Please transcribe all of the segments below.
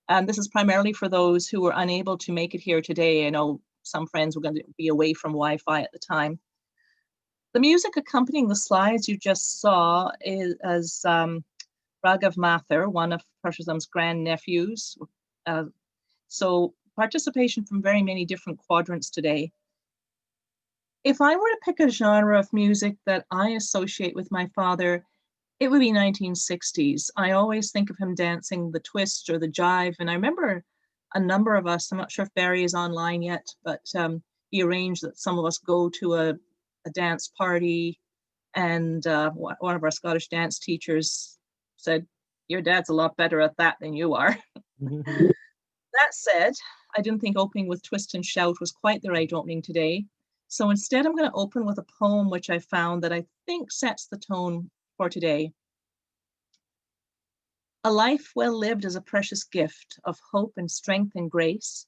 And this is primarily for those who were unable to make it here today. I know some friends were going to be away from Wi-Fi at the time. The music accompanying the slides you just saw is Raghav Mathur, one of Parshottam's grandnephews. So participation from very many different quadrants today. If I were to pick a genre of music that I associate with my father, it would be 1960s. I always think of him dancing the twist or the jive. And I remember a number of us, I'm not sure if Barry is online yet, but he arranged that some of us go to a dance party. And one of our Scottish dance teachers said, "Your dad's a lot better at that than you are." That said, I didn't think opening with Twist and Shout was quite the right opening today. So instead, I'm going to open with a poem which I found that I think sets the tone for today. A life well lived is a precious gift of hope and strength and grace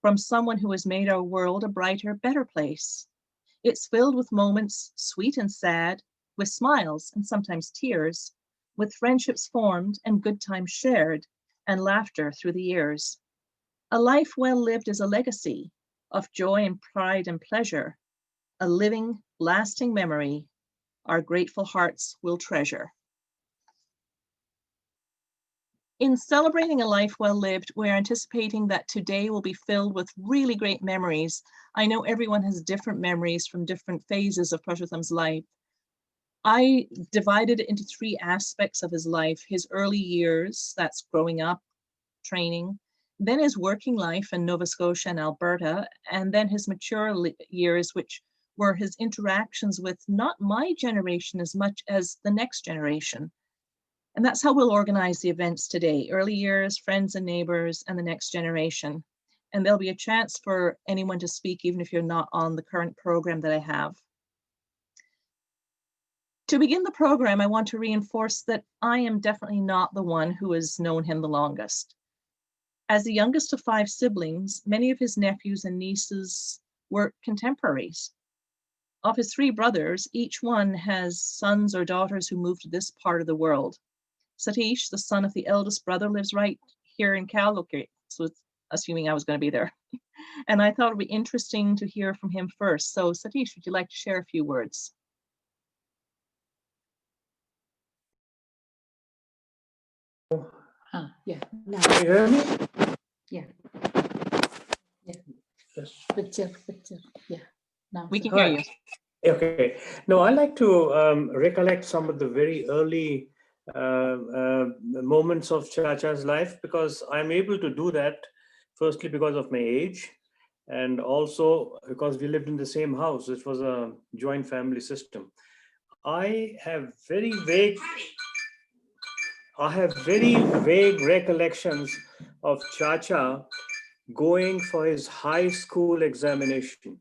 from someone who has made our world a brighter, better place. It's filled with moments sweet and sad, with smiles and sometimes tears, with friendships formed and good times shared, and laughter through the years. A life well lived is a legacy of joy and pride and pleasure, a living, lasting memory our grateful hearts will treasure. In celebrating a life well lived, we're anticipating that today will be filled with really great memories. I know everyone has different memories from different phases of Parshottam's life. I divided it into three aspects of his life: his early years, that's growing up, training, then his working life in Nova Scotia and Alberta, and then his mature years, which were his interactions with not my generation as much as the next generation. And that's how we'll organize the events today: early years, friends and neighbors, and the next generation. And there'll be a chance for anyone to speak, even if you're not on the current program that I have. To begin the program, I want to reinforce that I am definitely not the one who has known him the longest. As the youngest of 5 siblings, many of his nephews and nieces were contemporaries. Of his 3 brothers, each one has sons or daughters who moved to this part of the world. Satish, the son of the eldest brother, lives right here in Calgary, so it's assuming I was going to be there. And I thought it would be interesting to hear from him first. So Satish, would you like to share a few words? Yeah. Now. Can you hear me? Yeah. Yeah. Yes. Picture. Yeah. Now We can hear you. Okay. No, I like to recollect some of the very early moments of Chacha's life, because I'm able to do that firstly because of my age, and also because we lived in the same house. It was a joint family system. I have very vague recollections of Chacha going for his high school examination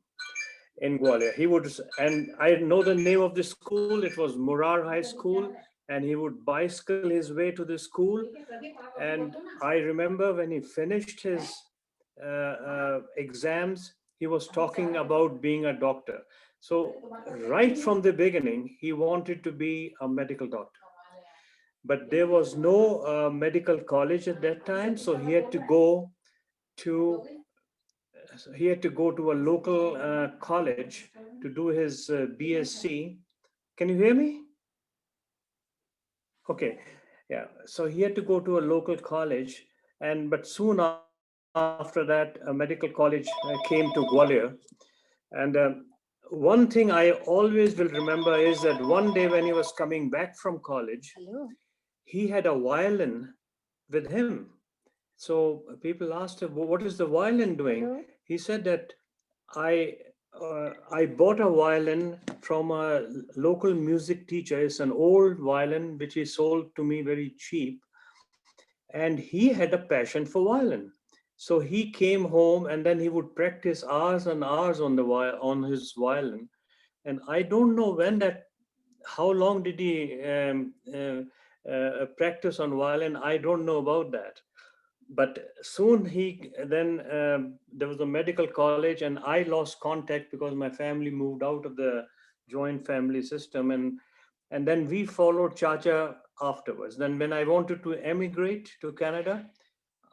in Gwalior. He would, and I know the name of the school, it was Murar High School, and he would bicycle his way to the school. And I remember when he finished his exams, he was talking about being a doctor. So right from the beginning, he wanted to be a medical doctor. But there was no medical college at that time, so he had to go to a local college to do his BSc. Can you hear me? Okay, yeah. So he had to go to a local college, but soon after that, a medical college came to Gwalior. And one thing I always will remember is that one day when he was coming back from college, he had a violin with him. So people asked him, "Well, what is the violin doing?" Hello? He said that I bought a violin from a local music teacher. It's an old violin which he sold to me very cheap, and he had a passion for violin. So he came home and then he would practice hours and hours on his violin. And I don't know how long did he practice on violin? I don't know about that. But soon there was a medical college, and I lost contact because my family moved out of the joint family system, and then we followed Chacha afterwards. Then when I wanted to emigrate to Canada,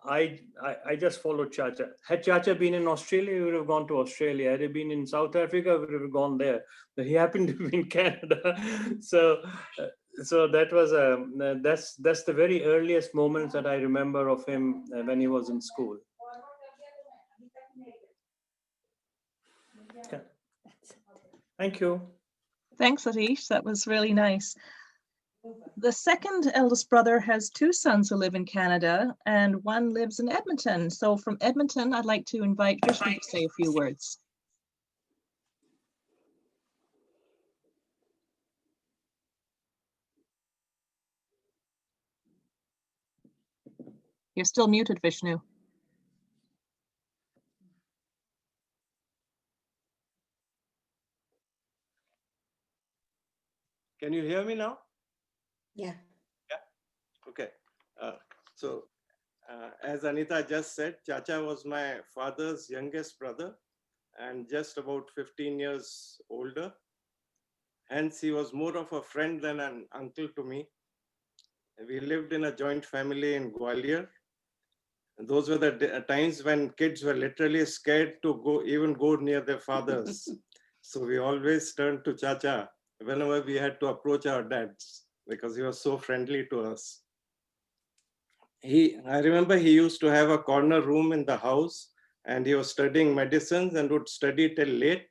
I just followed Chacha. Had Chacha been in Australia, he would have gone to Australia. Had he been in South Africa, he would have gone there. But he happened to be in Canada. So that was that's the very earliest moments that I remember of him when he was in school. Yeah. Thank you. Thanks, Atish. That was really nice. The second eldest brother has two sons who live in Canada, and one lives in Edmonton. So from Edmonton, I'd like to invite Vishnu to say a few words. You're still muted, Vishnu. Can you hear me now? Yeah. Yeah. Okay. As Anita just said, Chacha was my father's youngest brother and just about 15 years older. Hence, he was more of a friend than an uncle to me. We lived in a joint family in Gwalior. And those were the times when kids were literally scared to go near their fathers. So we always turned to Chacha whenever we had to approach our dads because he was so friendly to us. I remember he used to have a corner room in the house and he was studying medicines and would study till late.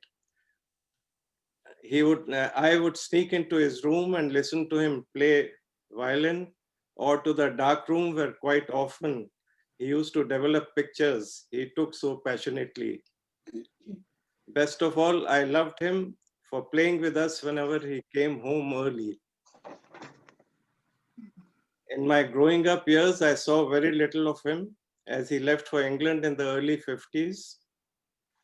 I would sneak into his room and listen to him play violin, or to the dark room where quite often he used to develop pictures he took so passionately. Best of all, I loved him for playing with us whenever he came home early. In my growing up years, I saw very little of him as he left for England in the early 50s.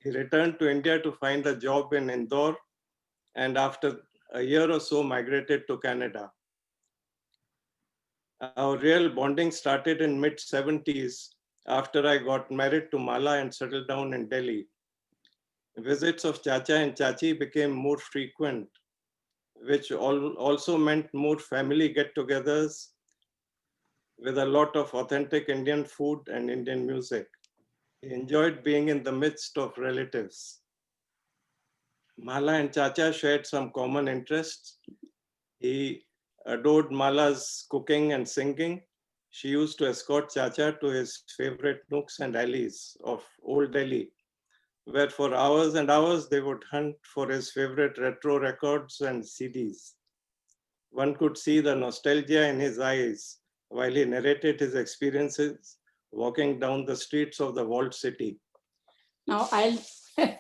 He returned to India to find a job in Indore, and after a year or so migrated to Canada. Our real bonding started in mid-70s after I got married to Mala and settled down in Delhi. Visits of Chacha and Chachi became more frequent, which also meant more family get-togethers with a lot of authentic Indian food and Indian music. He enjoyed being in the midst of relatives. Mala and Chacha shared some common interests. He adored Mala's cooking and singing. She used to escort Chacha to his favorite nooks and alleys of Old Delhi, where for hours and hours they would hunt for his favorite retro records and CDs. One could see the nostalgia in his eyes while he narrated his experiences walking down the streets of the walled city. Now I'll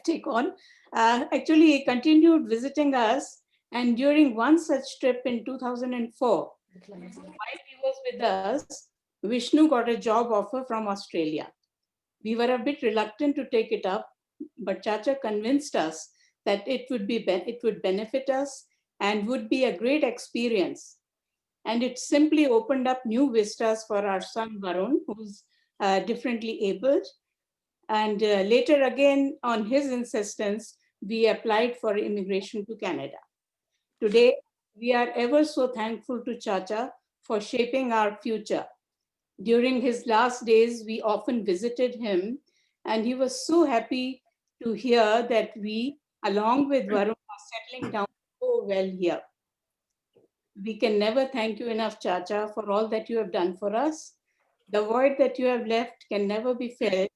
take on. Actually, he continued visiting us, and during one such trip in 2004, while he was with us, Vishnu got a job offer from Australia. We were a bit reluctant to take it up, but Chacha convinced us that it would benefit us and would be a great experience. And it simply opened up new vistas for our son Varun, who's differently abled. And later again, on his insistence, we applied for immigration to Canada. Today, we are ever so thankful to Chacha for shaping our future. During his last days, we often visited him, and he was so happy to hear that we, along with Varun, are settling down so well here. We can never thank you enough, Chacha, for all that you have done for us. The void that you have left can never be filled,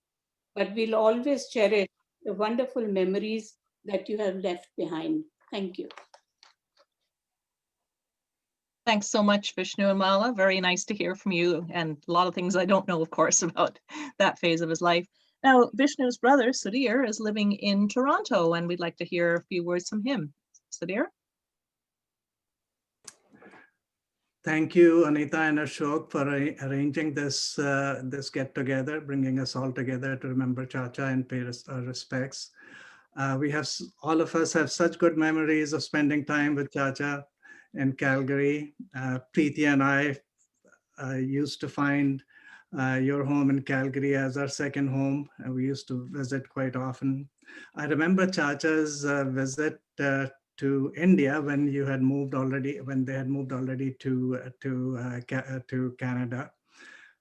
but we'll always cherish the wonderful memories that you have left behind. Thank you. Thanks so much, Vishnu and Mala. Very nice to hear from you, and a lot of things I don't know, of course, about that phase of his life. Now, Vishnu's brother, Sudhir, is living in Toronto, and we'd like to hear a few words from him. Sudhir? Thank you, Anita and Ashok, for arranging this this get-together, bringing us all together to remember Chacha and pay our respects. All of us have such good memories of spending time with Chacha in Calgary. Preeti and I used to find your home in Calgary as our second home, and we used to visit quite often. I remember Chacha's visit to India when they had moved already to Canada.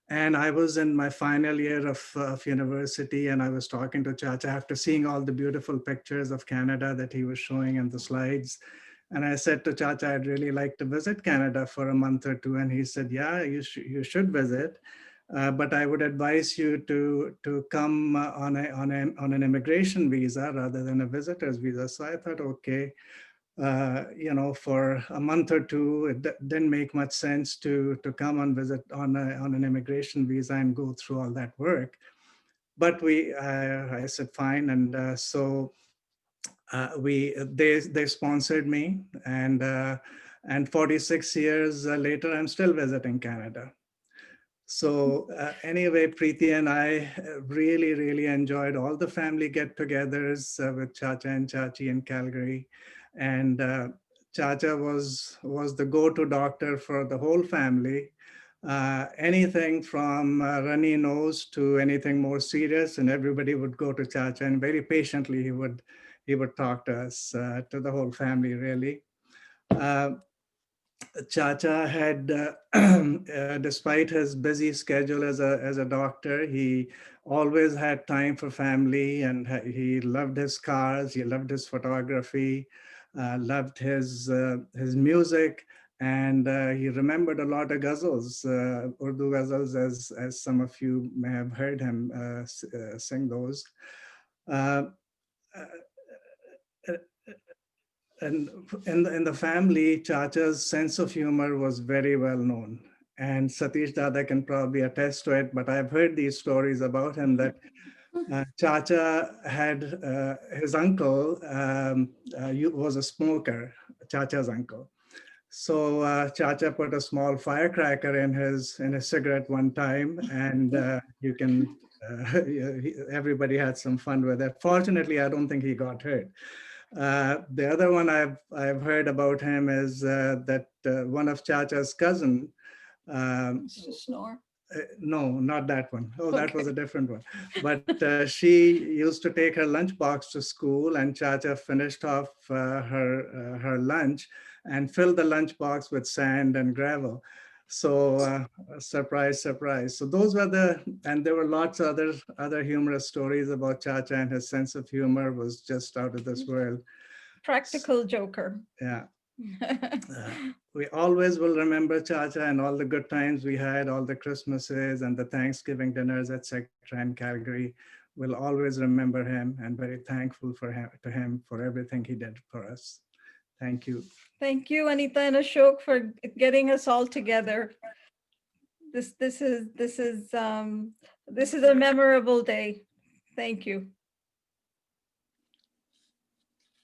And I was in my final year of university, and I was talking to Chacha after seeing all the beautiful pictures of Canada that he was showing in the slides. And I said to Chacha, I'd really like to visit Canada for a month or two. And he said, yeah, you should visit. But I would advise you to come on an immigration visa rather than a visitor's visa. So I thought, okay, for a month or two, it didn't make much sense to come and visit on an immigration visa and go through all that work. But I said fine, and so they sponsored me, and 46 years later, I'm still visiting Canada. So anyway, Preeti and I really, really enjoyed all the family get-togethers with Chacha and Chachi in Calgary. And Chacha was the go-to doctor for the whole family. Anything from runny nose to anything more serious, and everybody would go to Chacha, and very patiently he would talk to us, to the whole family, really. Chacha had, despite his busy schedule as a doctor, he always had time for family, and he loved his cars, he loved his photography, loved his music, and he remembered a lot of ghazals, Urdu ghazals, as some of you may have heard him sing those. Uh, and in the family, Chacha's sense of humor was very well known. And Satish Dada can probably attest to it, but I've heard these stories about him that Chacha had his uncle was a smoker, Chacha's uncle. So Chacha put a small firecracker in his cigarette one time, and everybody had some fun with it. Fortunately, I don't think he got hurt. The other one I've heard about him is that one of Chacha's cousin. Snore. No, not that one. Oh, that was a different one. But she used to take her lunchbox to school, and Chacha finished off her lunch and filled the lunchbox with sand and gravel. So surprise, surprise. So those were and there were lots of other humorous stories about Chacha, and his sense of humor was just out of this world. Practical joker. Yeah. We always will remember Chacha and all the good times we had, all the Christmases and the Thanksgiving dinners, etc. in Calgary. We'll always remember him, and very thankful to him for everything he did for us. Thank you. Thank you, Anita and Ashok, for getting us all together. This is a memorable day. Thank you.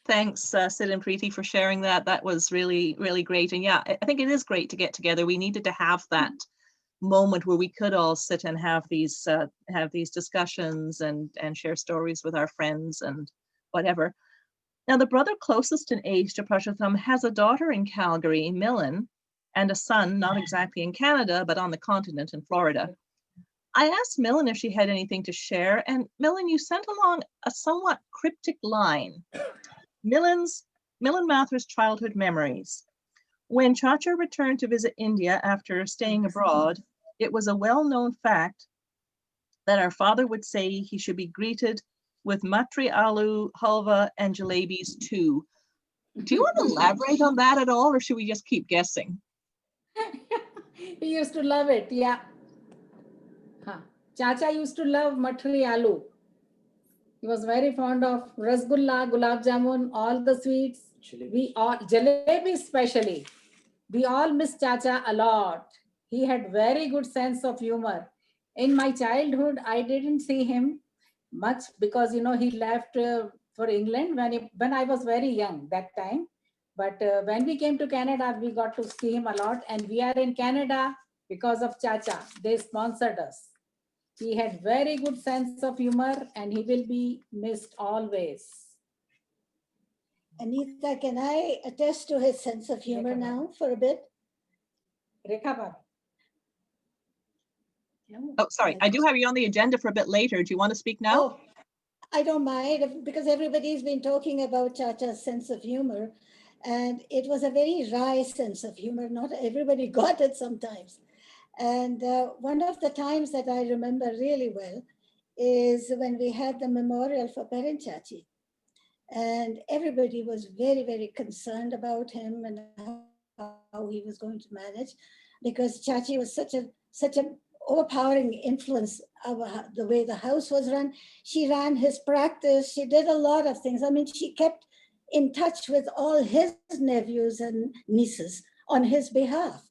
Thanks, Sid and Preeti, for sharing that. That was really, really great. And yeah, I think it is great to get together. We needed to have that moment where we could all sit and have these discussions and share stories with our friends and whatever. Now, the brother closest in age to Parshottam has a daughter in Calgary, Millen, and a son, not exactly in Canada, but on the continent in Florida. I asked Millen if she had anything to share, and Millen, you sent along a somewhat cryptic line. Millen Mathur's childhood memories. When Chacha returned to visit India after staying abroad, it was a well-known fact that our father would say he should be greeted with matri aloo, halva, and jalebis too. Do you want to elaborate on that at all, or should we just keep guessing? He used to love it, yeah. Chacha used to love matri aloo. He was very fond of rasgulla, gulab jamun, all the sweets. Jalebi especially. We all miss Chacha a lot. He had very good sense of humor. In my childhood, I didn't see him much because, he left for England when I was very young that time. But when we came to Canada, we got to see him a lot. And we are in Canada because of Chacha. They sponsored us. He had very good sense of humor, and he will be missed always. Anita, can I attest to his sense of humor now for a bit? Rekha. Oh, sorry. I do have you on the agenda for a bit later. Do you want to speak now? Oh, I don't mind, because everybody's been talking about Chacha's sense of humor, and it was a very wry sense of humor. Not everybody got it sometimes. And one of the times that I remember really well is when we had the memorial for Parent Chachi. And everybody was very, very concerned about him and how he was going to manage, because Chachi was such a overpowering influence of the way the house was run. She ran his practice. She did a lot of things. I mean, she kept in touch with all his nephews and nieces on his behalf,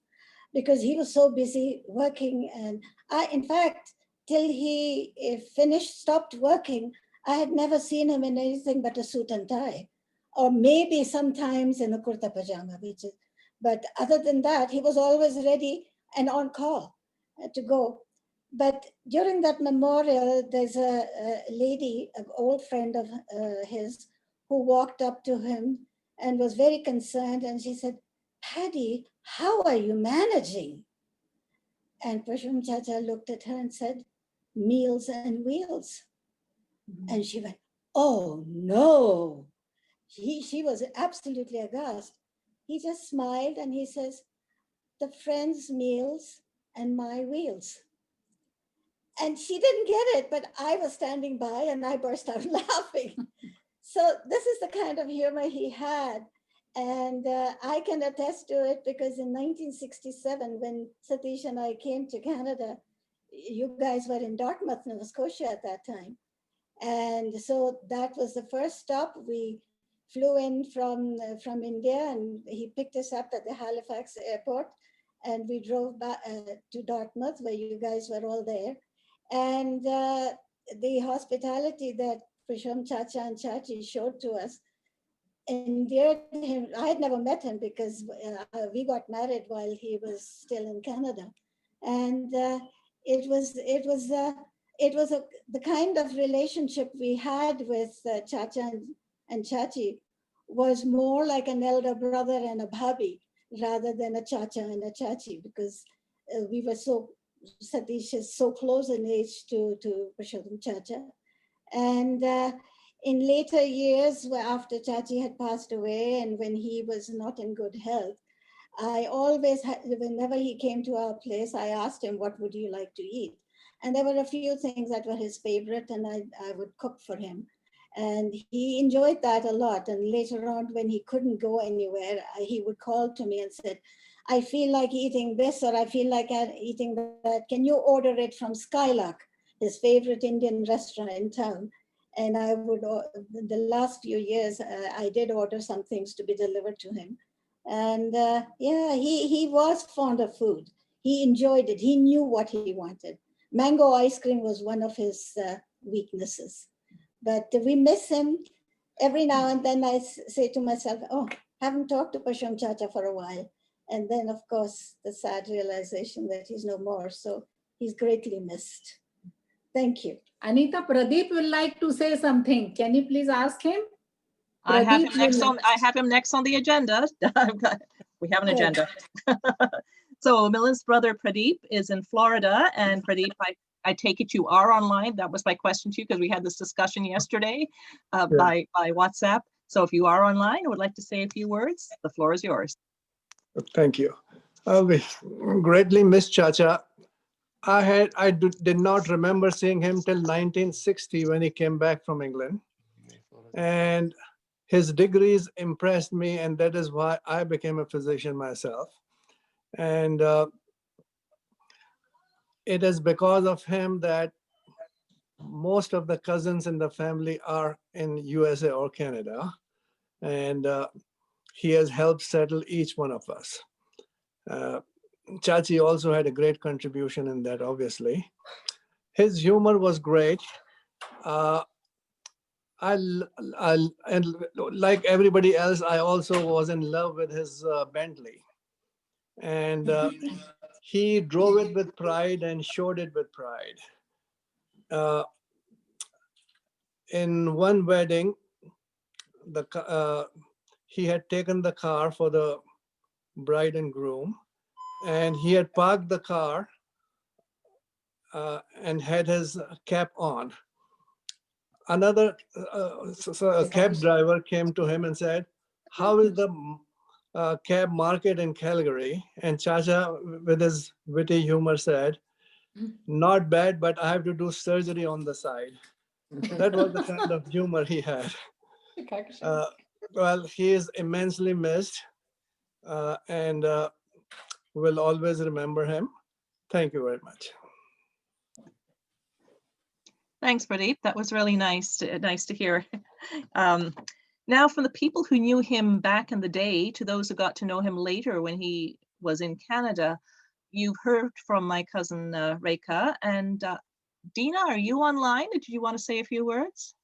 because he was so busy working. And in fact, till he stopped working, I had never seen him in anything but a suit and tie, or maybe sometimes in a kurta pajama, but other than that, he was always ready and on call to go. But during that memorial, there's a lady, an old friend of his, who walked up to him and was very concerned. And she said, "Paddy, how are you managing?" And Parshottam Chacha looked at her and said, "Meals and wheels." And she went, "Oh no." She was absolutely aghast. He just smiled and he says, "The friends' meals and my wheels." And she didn't get it, but I was standing by and I burst out laughing. So this is the kind of humor he had. And I can attest to it because in 1967, when Satish and I came to Canada, you guys were in Dartmouth, Nova Scotia at that time. And so that was the first stop. We flew in from India, and he picked us up at the Halifax airport, and we drove back to Dartmouth, where you guys were all there. And the hospitality that Parshottam Chacha and Chachi showed to us endeared him. I had never met him because we got married while he was still in Canada, and the kind of relationship we had with Chacha and Chachi was more like an elder brother and a bhabi rather than a Chacha and a Chachi, because we were Satish is so close in age to Parshottam Chacha. And in later years, after Chachi had passed away and when he was not in good health, I always, whenever he came to our place, I asked him, "What would you like to eat?" And there were a few things that were his favorite, and I would cook for him. And he enjoyed that a lot. And later on, when he couldn't go anywhere, he would call to me and said, "I feel like eating this, or I feel like eating that. Can you order it from Skylark, his favorite Indian restaurant in town?" And I would, the last few years, I did order some things to be delivered to him. And yeah, he was fond of food. He enjoyed it. He knew what he wanted. Mango ice cream was one of his weaknesses. But we miss him. Every now and then I say to myself, "Oh, haven't talked to Parshottam Chacha for a while." And then, of course, the sad realization that he's no more. So he's greatly missed. Thank you. Anita, Pradeep will like to say something. Can you please ask him? I have him next on the agenda. We have an agenda. So Milan's brother Pradeep is in Florida, and Pradeep, I take it you are online. That was my question to you because we had this discussion yesterday by WhatsApp. So if you are online, I would like to say a few words. The floor is yours. Thank you. We greatly miss Chacha. I did not remember seeing him till 1960 when he came back from England. And his degrees impressed me, and that is why I became a physician myself. And it is because of him that most of the cousins in the family are in USA or Canada. And he has helped settle each one of us. Chachi also had a great contribution in that, obviously. His humor was great. And like everybody else, I also was in love with his Bentley. And he drove it with pride and showed it with pride. In one wedding, he had taken the car for the bride and groom, and he had parked the car and had his cap on. Another cab driver came to him and said, "How is the cab market in Calgary, and Chacha, with his witty humor, said, "Not bad, but I have to do surgery on the side." That was the kind of humor he had. Well, he is immensely missed, and we'll always remember him. Thank you very much. Thanks, Pradeep. That was really nice to hear. Now, from the people who knew him back in the day to those who got to know him later when he was in Canada, you've heard from my cousin Rekha. And Dina, are you online? Did you want to say a few words?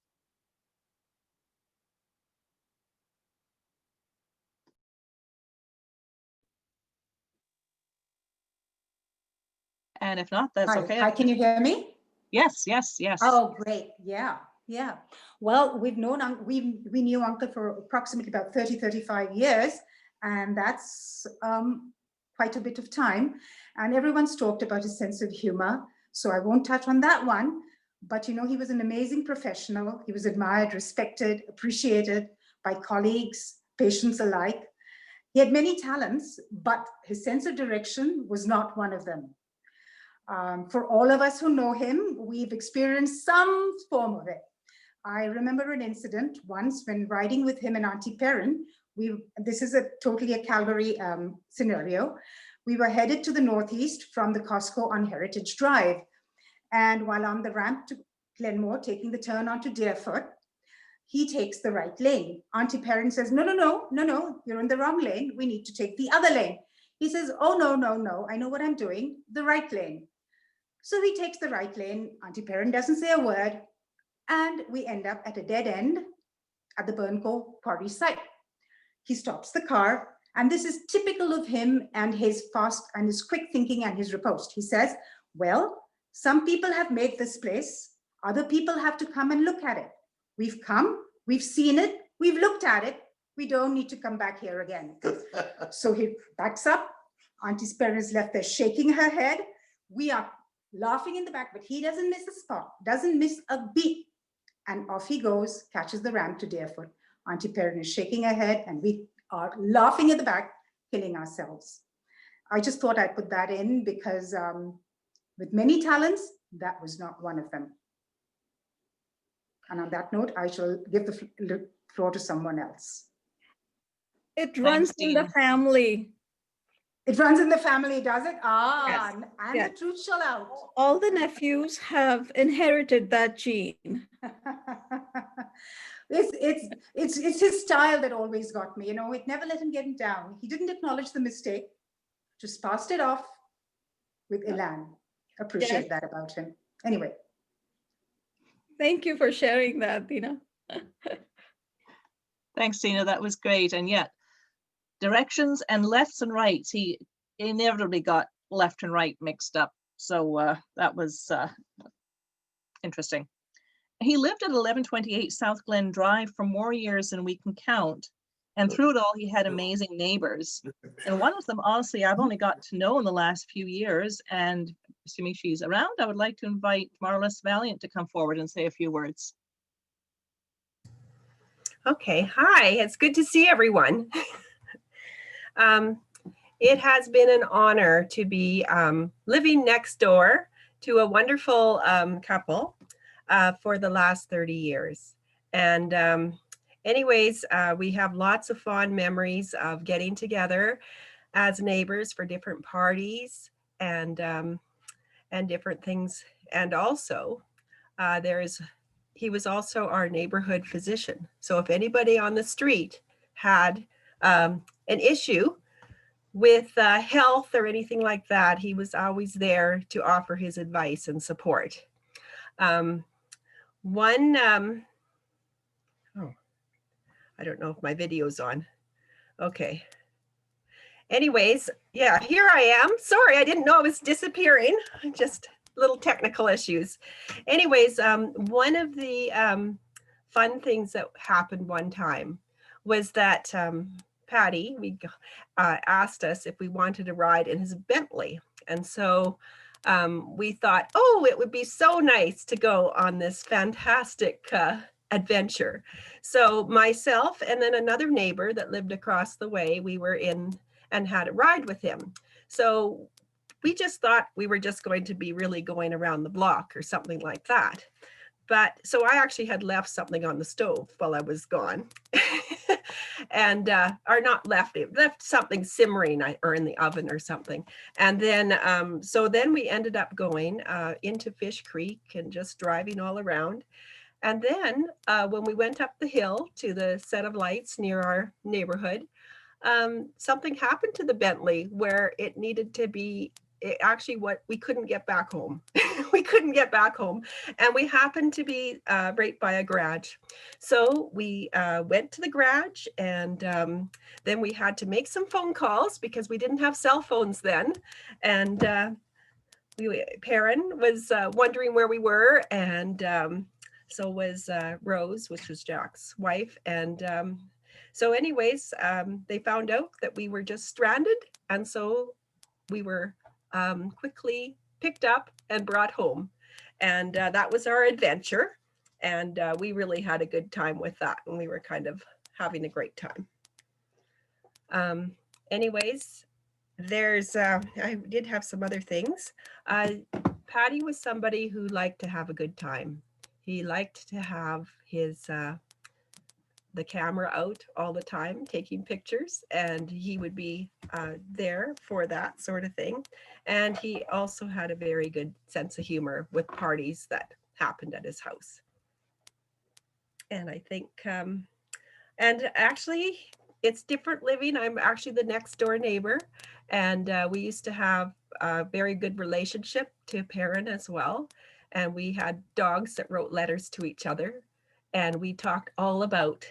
And if not, that's okay. Hi, can you hear me? Yes, yes, yes. Oh, great. Yeah, yeah. Well, we knew Uncle for approximately about 35 years, and that's quite a bit of time. And everyone's talked about his sense of humor, so I won't touch on that one. But, you know, he was an amazing professional. He was admired, respected, appreciated by colleagues, patients alike. He had many talents, but his sense of direction was not one of them. For all of us who know him, we've experienced some form of it. I remember an incident once when riding with him and Auntie Perrin. This is totally a Calgary scenario. We were headed to the northeast from the Costco on Heritage Drive. And while on the ramp to Glenmore, taking the turn onto Deerfoot, he takes the right lane. Auntie Perrin says, no, you're in the wrong lane. We need to take the other lane. He says, oh, no, I know what I'm doing, the right lane. So he takes the right lane. Auntie Perrin doesn't say a word, and we end up at a dead end at the Burnco quarry site. He stops the car, and this is typical of him and his fast and his quick thinking and his riposte. He says, well, some people have made this place. Other people have to come and look at it. We've come, we've seen it, we've looked at it. We don't need to come back here again. So he backs up. Auntie Perrin is left there shaking her head. We are laughing in the back, but he doesn't miss a spot, doesn't miss a beat. And off he goes, catches the ramp to Deerfoot. Auntie Perrin is shaking her head, and we are laughing at the back, killing ourselves. I just thought I'd put that in because with many talents, that was not one of them. And on that note, I shall give the floor to someone else. It runs in the family. It runs in the family, does it? Yes. And Yes. the truth shall out. All the nephews have inherited that gene. It's his style that always got me. You know, it never let him get down. He didn't acknowledge the mistake, just passed it off with elan. Appreciate that about him. Anyway. Thank you for sharing that, Dina. Thanks, Dina. That was great. And yet, directions and lefts and rights, he inevitably got left and right mixed up. So that was interesting. He lived at 1128 South Glen Drive for more years than we can count. And through it all, he had amazing neighbors. And one of them, honestly, I've only got to know in the last few years. And assuming she's around, I would like to invite Marlis Valiant to come forward and say a few words. Okay, hi, it's good to see everyone. It has been an honor to be living next door to a wonderful couple for the last 30 years. And anyways, we have lots of fond memories of getting together as neighbors for different parties and different things. And also, he was also our neighborhood physician. So if anybody on the street had an issue with health or anything like that, he was always there to offer his advice and support. I don't know if my video's on. Okay. Anyways, yeah, here I am. Sorry, I didn't know I was disappearing. Just little technical issues. Anyways, one of the fun things that happened one time was that Patty asked us if we wanted to ride in his Bentley. And so we thought, oh, it would be so nice to go on this fantastic adventure. So myself and then another neighbor that lived across the way, we were in and had a ride with him. So we just thought we were just going to be really going around the block or something like that. But so I actually had left something on the stove while I was gone. And or not left, it left something simmering or in the oven or something. And then so then we ended up going into Fish Creek and just driving all around. And then when we went up the hill to the set of lights near our neighborhood, something happened to the Bentley where it needed to be we couldn't get back home. We couldn't get back home, and we happened to be right by a garage. So we went to the garage, and then we had to make some phone calls because we didn't have cell phones then. And Perrin was wondering where we were, and so was Rose, which was Jack's wife. And so anyways, they found out that we were just stranded. And so we were quickly picked up and brought home. And that was our adventure. And we really had a good time with that. And we were kind of having a great time. Anyways, there's, I did have some other things. Patty was somebody who liked to have a good time. He liked to have his, the camera out all the time, taking pictures, and he would be there for that sort of thing. And he also had a very good sense of humor with parties that happened at his house. And I think, and actually it's different living. I'm actually the next door neighbor, and we used to have a very good relationship to Perrin as well. And we had dogs that wrote letters to each other, and we talked all about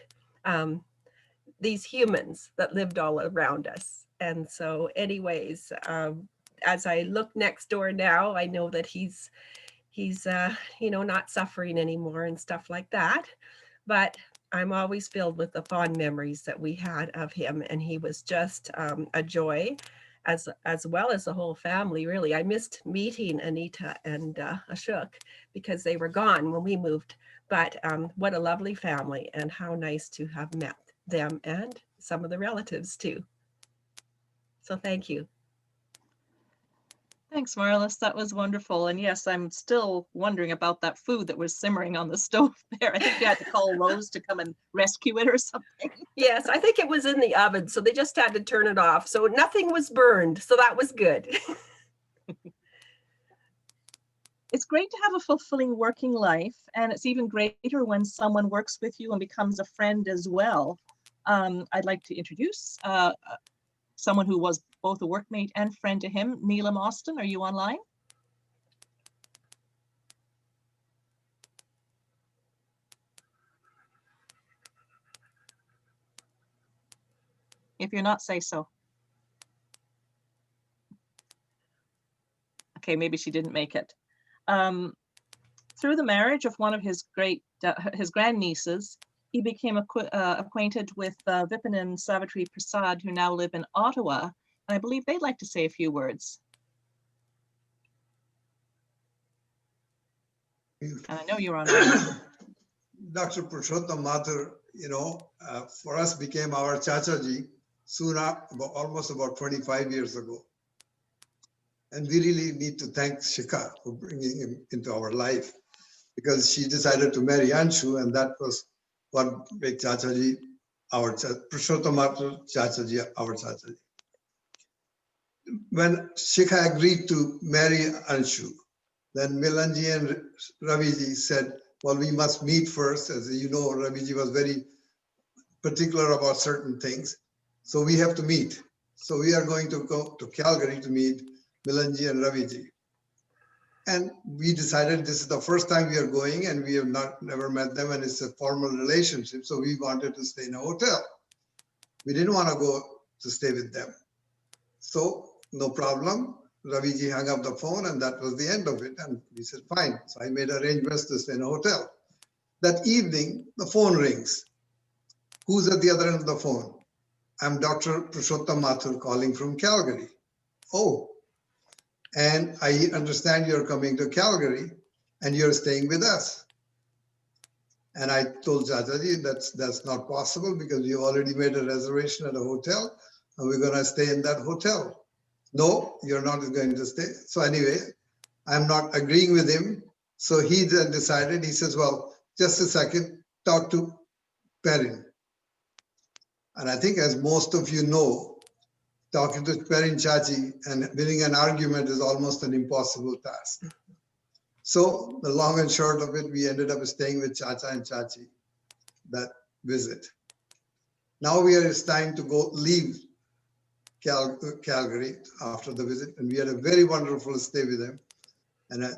these humans that lived all around us. And so anyways, as I look next door now, I know that he's you know, not suffering anymore and stuff like that. But I'm always filled with the fond memories that we had of him. And he was just a joy, as well as the whole family, really. I missed meeting Anita and Ashok because they were gone when we moved. But what a lovely family, and how nice to have met them and some of the relatives too. So thank you. Thanks, Marlis. That was wonderful. And yes, I'm still wondering about that food that was simmering on the stove there. I think you had to call Rose to come and rescue it or something. Yes, I think it was in the oven, so they just had to turn it off. So nothing was burned, so that was good. It's great to have a fulfilling working life, and it's even greater when someone works with you and becomes a friend as well. I'd like to introduce someone who was both a workmate and friend to him. Neelam Austin, are you online? If you're not, say so. Okay, maybe she didn't make it. Through the marriage of one of his grandnieces, he became acquainted with Vipin and Savitri Prasad, who now live in Ottawa. And I believe they'd like to say a few words. And I know you're on. Dr. Parshottam Mathur, you know, for us became our Chachaji soon after, almost about 25 years ago. And we really need to thank Shikha for bringing him into our life, because she decided to marry Anshu, and that was what made Chachaji our Parshottam Mathur Chachaji our Chachaji. When Shikha agreed to marry Anshu, then Milanji and Raviji said, well, we must meet first. As you know, Raviji was very particular about certain things. So we have to meet. So we are going to go to Calgary to meet Milanji and Raviji. And we decided this is the first time we are going, and we have never met them, and it's a formal relationship. So we wanted to stay in a hotel. We didn't want to go to stay with them. So no problem. Raviji hung up the phone, and that was the end of it. And we said, fine. So I made arrangements to stay in a hotel. That evening, the phone rings. Who's at the other end of the phone? I'm Dr. Parshottam Mathur calling from Calgary. Oh, and I understand you're coming to Calgary and you're staying with us. And I told Chachaji that's not possible because we already made a reservation at a hotel and we're going to stay in that hotel. No, you're not going to stay. So anyway, I'm not agreeing with him. So he then decided, he says, well, just a second, talk to Perrin. And I think as most of you know, talking to Perrin Chachi and winning an argument is almost an impossible task. So the long and short of it, we ended up staying with Chacha and Chachi that visit. Now it's time to go leave Calgary after the visit, and we had a very wonderful stay with them. And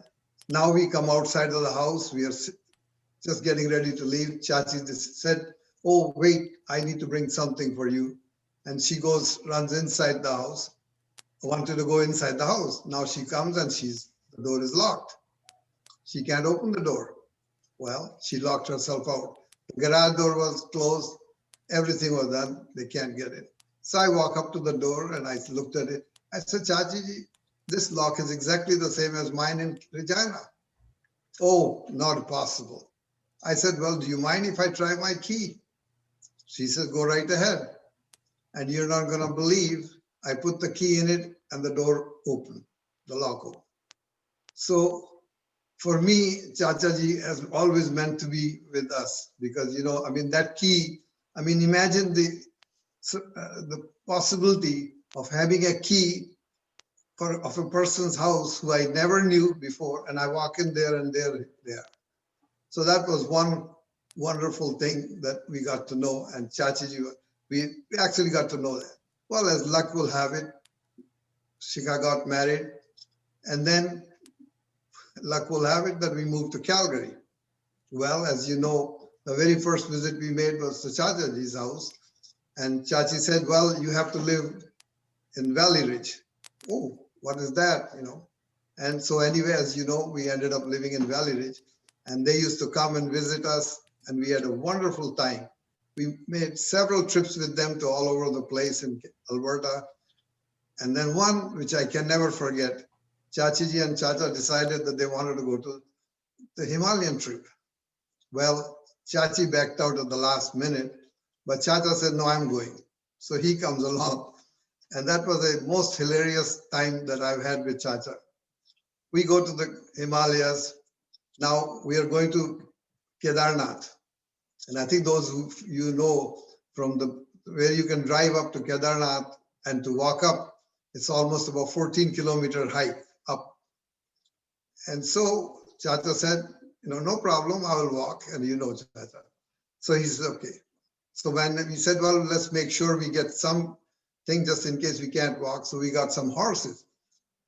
now we come outside of the house. We are just getting ready to leave. Chachi just said, "Oh, wait, I need to bring something for you." And she runs inside the house. I wanted to go inside the house. Now she comes and the door is locked. She can't open the door. Well, she locked herself out. The garage door was closed. Everything was done. They can't get in. So I walk up to the door and I looked at it. I said, Chachi, this lock is exactly the same as mine in Regina. Oh, not possible. I said, well, do you mind if I try my key? She said, go right ahead. And you're not going to believe, I put the key in it and the door opened, the lock opened. So for me, Chachaji has always meant to be with us because, I mean, that key, I mean, imagine the possibility of having a key of a person's house who I never knew before, and I walk in there and they're there. So that was one wonderful thing that we got to know, and Chachaji, we actually got to know that. Well, as luck will have it, Shika got married, and then luck will have it that we moved to Calgary. Well, as you know, the very first visit we made was to Chachaji's house, and Chachi said, well, you have to live in Valley Ridge. Oh, what is that, And so anyway, as you know, we ended up living in Valley Ridge, and they used to come and visit us, and we had a wonderful time. We made several trips with them to all over the place in Alberta. And then one, which I can never forget, Chachiji and Chacha decided that they wanted to go to the Himalayan trip. Well, Chachi backed out at the last minute, but Chacha said, no, I'm going. So he comes along. And that was the most hilarious time that I've had with Chacha. We go to the Himalayas. Now we are going to Kedarnath. And I think those who from where you can drive up to Kedarnath and to walk up, it's almost about 14-kilometer hike up. And so Chacha said, no problem, I will walk. And Chacha. So he said, okay. So when we said, well, let's make sure we get something just in case we can't walk. So we got some horses.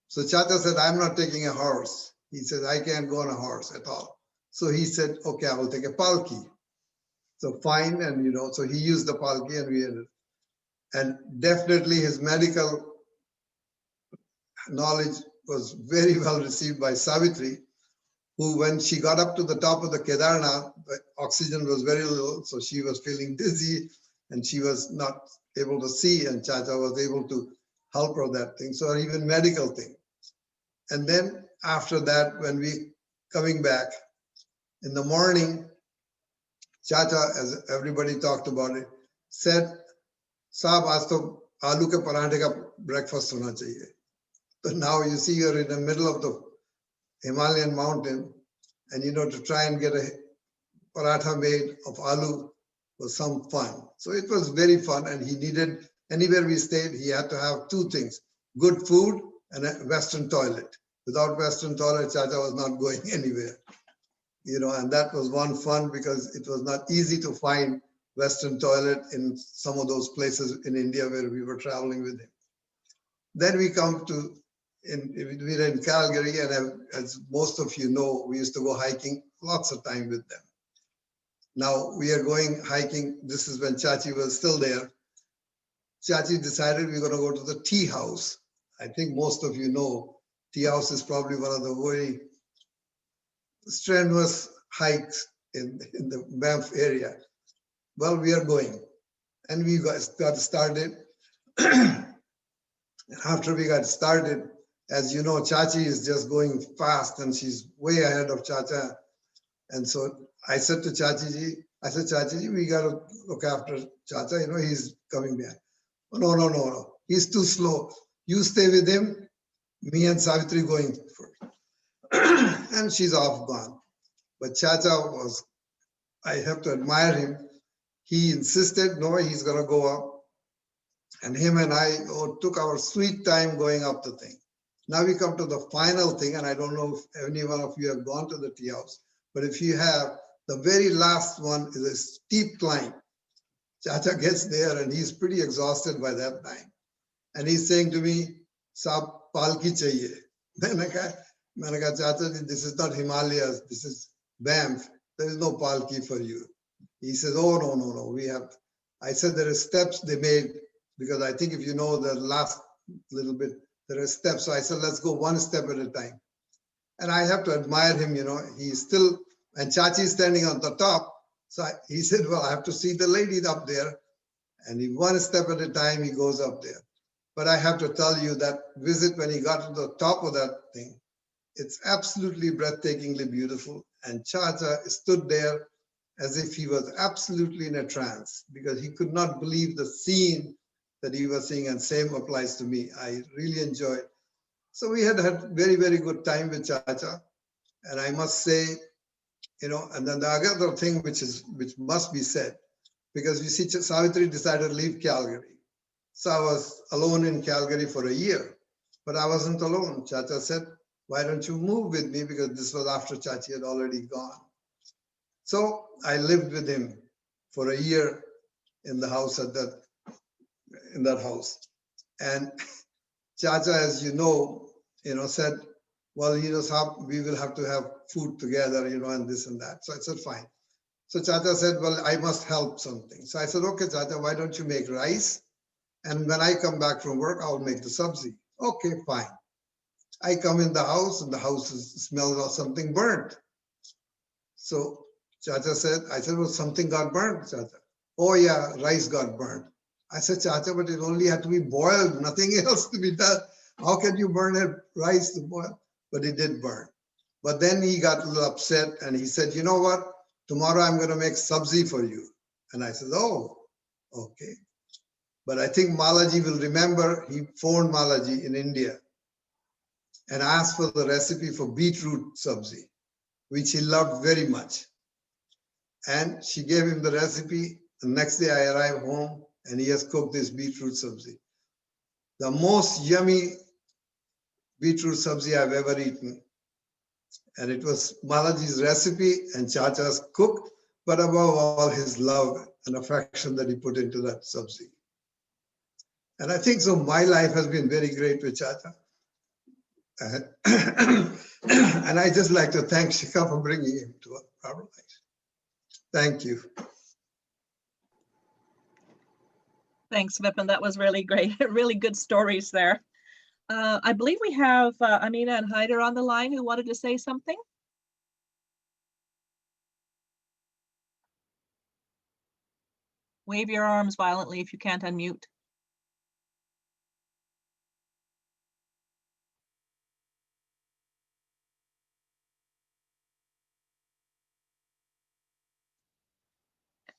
So Chacha said, I'm not taking a horse. He said, I can't go on a horse at all. So he said, okay, I will take a palki. So fine. And, so he used the palki and we ended. And definitely his medical knowledge was very well received by Savitri, who when she got up to the top of the Kedarnath, the oxygen was very little. So she was feeling dizzy and she was not able to see, and Chacha was able to help her that thing. So even medical thing. And then after that, when we coming back in the morning, Chacha, as everybody talked about it, said, Saab, aaj to aloo ke paranthe ka breakfast hona chahiye. So now you see you're in the middle of the Himalayan mountain, and to try and get a paratha made of aloo was some fun. So it was very fun, and he needed, anywhere we stayed, he had to have two things, good food and a Western toilet. Without Western toilet, Chacha was not going anywhere. And that was one fun because it was not easy to find Western toilet in some of those places in India where we were traveling with him. Then we come to, we were in Calgary, and as most of you know, we used to go hiking lots of time with them. Now we are going hiking. This is when Chachi was still there. Chachi decided we're going to go to the tea house. I think most of you know, tea house is probably one of the very strenuous hikes in the Banff area. Well, we are going, and we got started. After we got started, as you know, Chachi is just going fast and she's way ahead of Chacha. And so I said to Chachiji, Chachiji, we got to look after Chacha, you know, he's coming back. Oh, no. He's too slow. You stay with him, me and Savitri going first. And she's off gone. But Chacha was, I have to admire him. He insisted, no, he's going to go up. And him and I took our sweet time going up the thing. Now we come to the final thing, and I don't know if any one of you have gone to the tea house, but if you have, the very last one is a steep climb. Chacha gets there and he's pretty exhausted by that time. And he's saying to me, Saab palki chahiye. Maine kaha, Chacha, this is not Himalayas, this is Banff. There is no palki for you. He says, oh, no, we have. I said, there are steps they made, because I think if you know the last little bit, there are steps. So I said, let's go one step at a time. And I have to admire him, you know, he's still, and Chachi is standing on the top. So he said, well, I have to see the lady up there. And he one step at a time, he goes up there. But I have to tell you that visit when he got to the top of that thing, it's absolutely breathtakingly beautiful. And Chacha stood there as if he was absolutely in a trance, because he could not believe the scene that he was seeing, and same applies to me. I really enjoyed. So we had very, very good time with Chacha. And I must say, you know, and then the other thing which must be said, because you see, Savitri decided to leave Calgary. So I was alone in Calgary for a year, but I wasn't alone. Chacha said, why don't you move with me? Because this was after Chachi had already gone. So I lived with him for a year in the house in that house. And Chacha, as you know, said, well, Sahab, we will have to have food together, and this and that. So I said, fine. So Chacha said, well, I must help something. So I said, okay, Chacha, why don't you make rice? And when I come back from work, I'll make the sabzi. Okay, fine. I come in the house and the house smells of something burnt. So Chacha said, I said, well, something got burnt, Chacha. Oh yeah, rice got burnt. I said, Chacha, but it only had to be boiled, nothing else to be done. How can you burn rice to boil? But it did burn. But then he got a little upset and he said, you know what? Tomorrow I'm going to make sabzi for you. And I said, oh, okay. But I think Malaji will remember, he phoned Malaji in India and asked for the recipe for beetroot sabzi, which he loved very much. And she gave him the recipe. The next day I arrived home and he has cooked this beetroot sabzi. The most yummy beetroot sabzi I've ever eaten. And it was Malaji's recipe and Chacha's cook, but above all his love and affection that he put into that sabzi. And I think so my life has been very great with Chacha. And I just like to thank Shikha for bringing him to our life. Thank you. Thanks, Vipin. That was really great. Really good stories there. I believe we have Amina and Haider on the line who wanted to say something. Wave your arms violently if you can't unmute.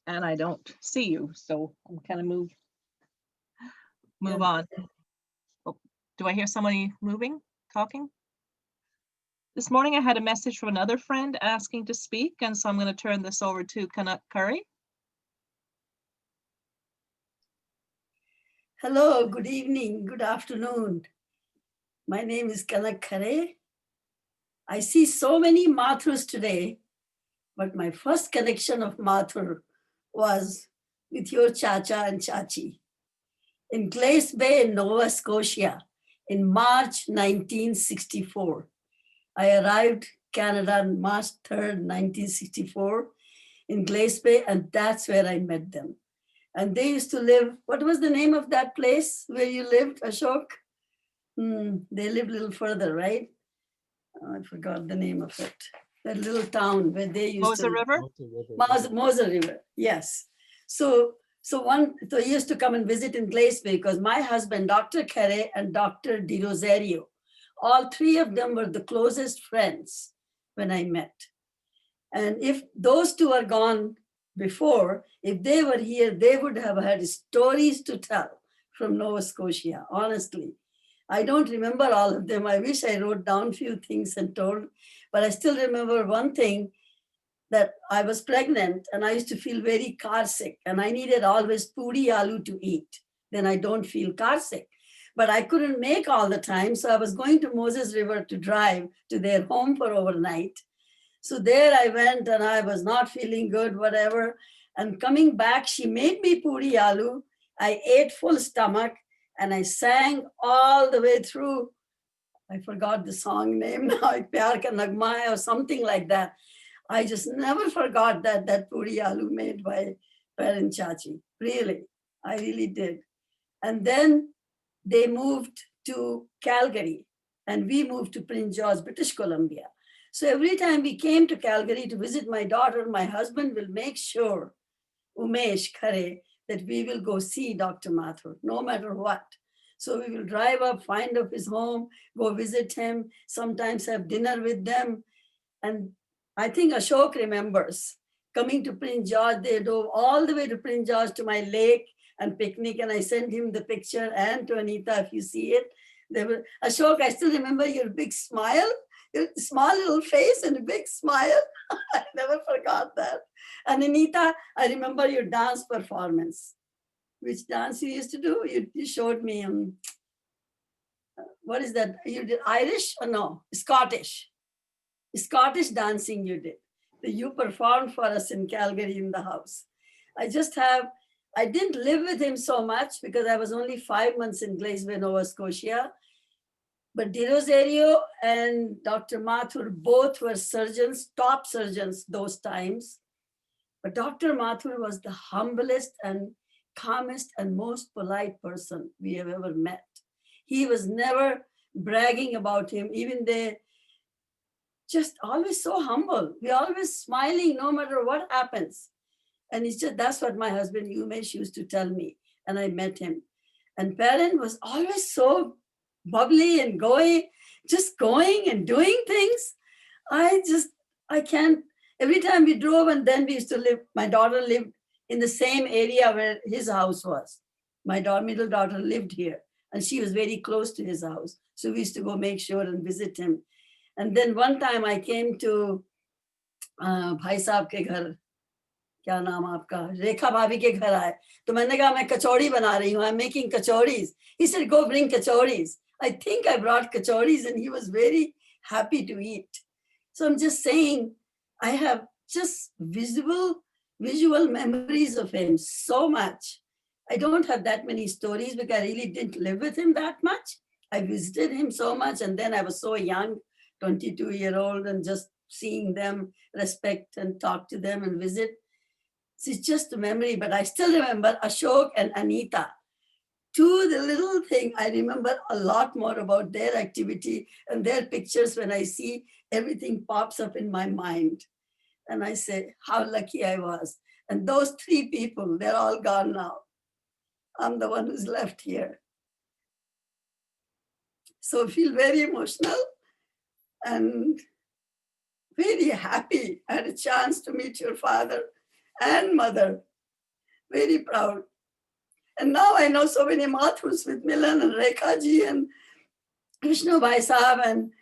And I don't see you, so I'm kind of move on. Oh, do I hear somebody moving, talking? This morning I had a message from another friend asking to speak, and so I'm going to turn this over to Kanak Curry. Hello, good evening, good afternoon. My name is Kanak Curry. I see so many Mathurs today, but my first connection of Mathur was with your Chacha and Chachi. In Glace Bay, Nova Scotia, in March 1964. I arrived Canada on March 3rd, 1964 in Glace Bay, and that's where I met them. And they used to live, what was the name of that place where you lived, Ashok? They lived a little further, right? Oh, I forgot the name of it. That little town where they used Moser to River? Moser River, yes. So he used to come and visit in Glace Bay because my husband, Dr. Kere and Dr. Di Rosario, all three of them were the closest friends when I met. And if those two are gone before, if they were here, they would have had stories to tell from Nova Scotia, honestly. I don't remember all of them. I wish I wrote down few things and told, but I still remember one thing, that I was pregnant and I used to feel very car sick and I needed always puri aloo to eat. Then I don't feel car sick. But I couldn't make all the time. So I was going to Moses River to drive to their home for overnight. So there I went and I was not feeling good, whatever. And coming back, she made me puri aloo. I ate full stomach and I sang all the way through. I forgot the song name now, Pyar Ka Nagma Hai or something like that. I just never forgot that puri aloo made by Parent Chachi. Really, I really did. And then they moved to Calgary and we moved to Prince George, British Columbia. So every time we came to Calgary to visit my daughter, my husband will make sure, Umesh Khare, that we will go see Dr. Mathur, no matter what. So we will drive up, find up his home, go visit him, sometimes have dinner with them. And I think Ashok remembers coming to Prince George. They drove all the way to Prince George to my lake and picnic. And I sent him the picture and to Anita, if you see it. They were, Ashok, I still remember your big smile, your small little face and a big smile. I never forgot that. And Anita, I remember your dance performance. Which dance you used to do? You showed me, what is that? You did Irish or no? Scottish. Scottish dancing you did. You performed for us in Calgary in the house. I didn't live with him so much because I was only 5 months in Glasgow, Nova Scotia. But De Rosario and Dr. Mathur both were surgeons, top surgeons those times. But Dr. Mathur was the humblest and calmest and most polite person we have ever met. He was never bragging about him, even they just always so humble. We're always smiling no matter what happens. And it's just, that's what my husband Umesh used to tell me. And I met him. And Parent was always so bubbly and going and doing things. I can't, every time we drove and then we used to live, my daughter lived in the same area where his house was. My middle daughter lived here and she was very close to his house. So we used to go make sure and visit him. And then one time I came to भाई साहब के घर, क्या नाम आपका, रेखा भाभी के घर आए, तो मैंने कहा मैं कचौड़ी बना रही हूँ, I'm making kachoris. He said, go bring kachoris. I think I brought kachoris and he was very happy to eat. So I'm just saying, I have just visual memories of him so much. I don't have that many stories because I really didn't live with him that much. I visited him so much and then I was so young, 22-year-old, and just seeing them, respect and talk to them and visit. So it's just a memory, but I still remember Ashok and Anita. To the little thing, I remember a lot more about their activity and their pictures. When I see, everything pops up in my mind. And I say, how lucky I was. And those three people, they're all gone now. I'm the one who's left here. So I feel very emotional and very happy. I had a chance to meet your father and mother. Very proud. And now I know so many Mathurs with Milan and Rekha ji and Vishnu Bhai Sahab and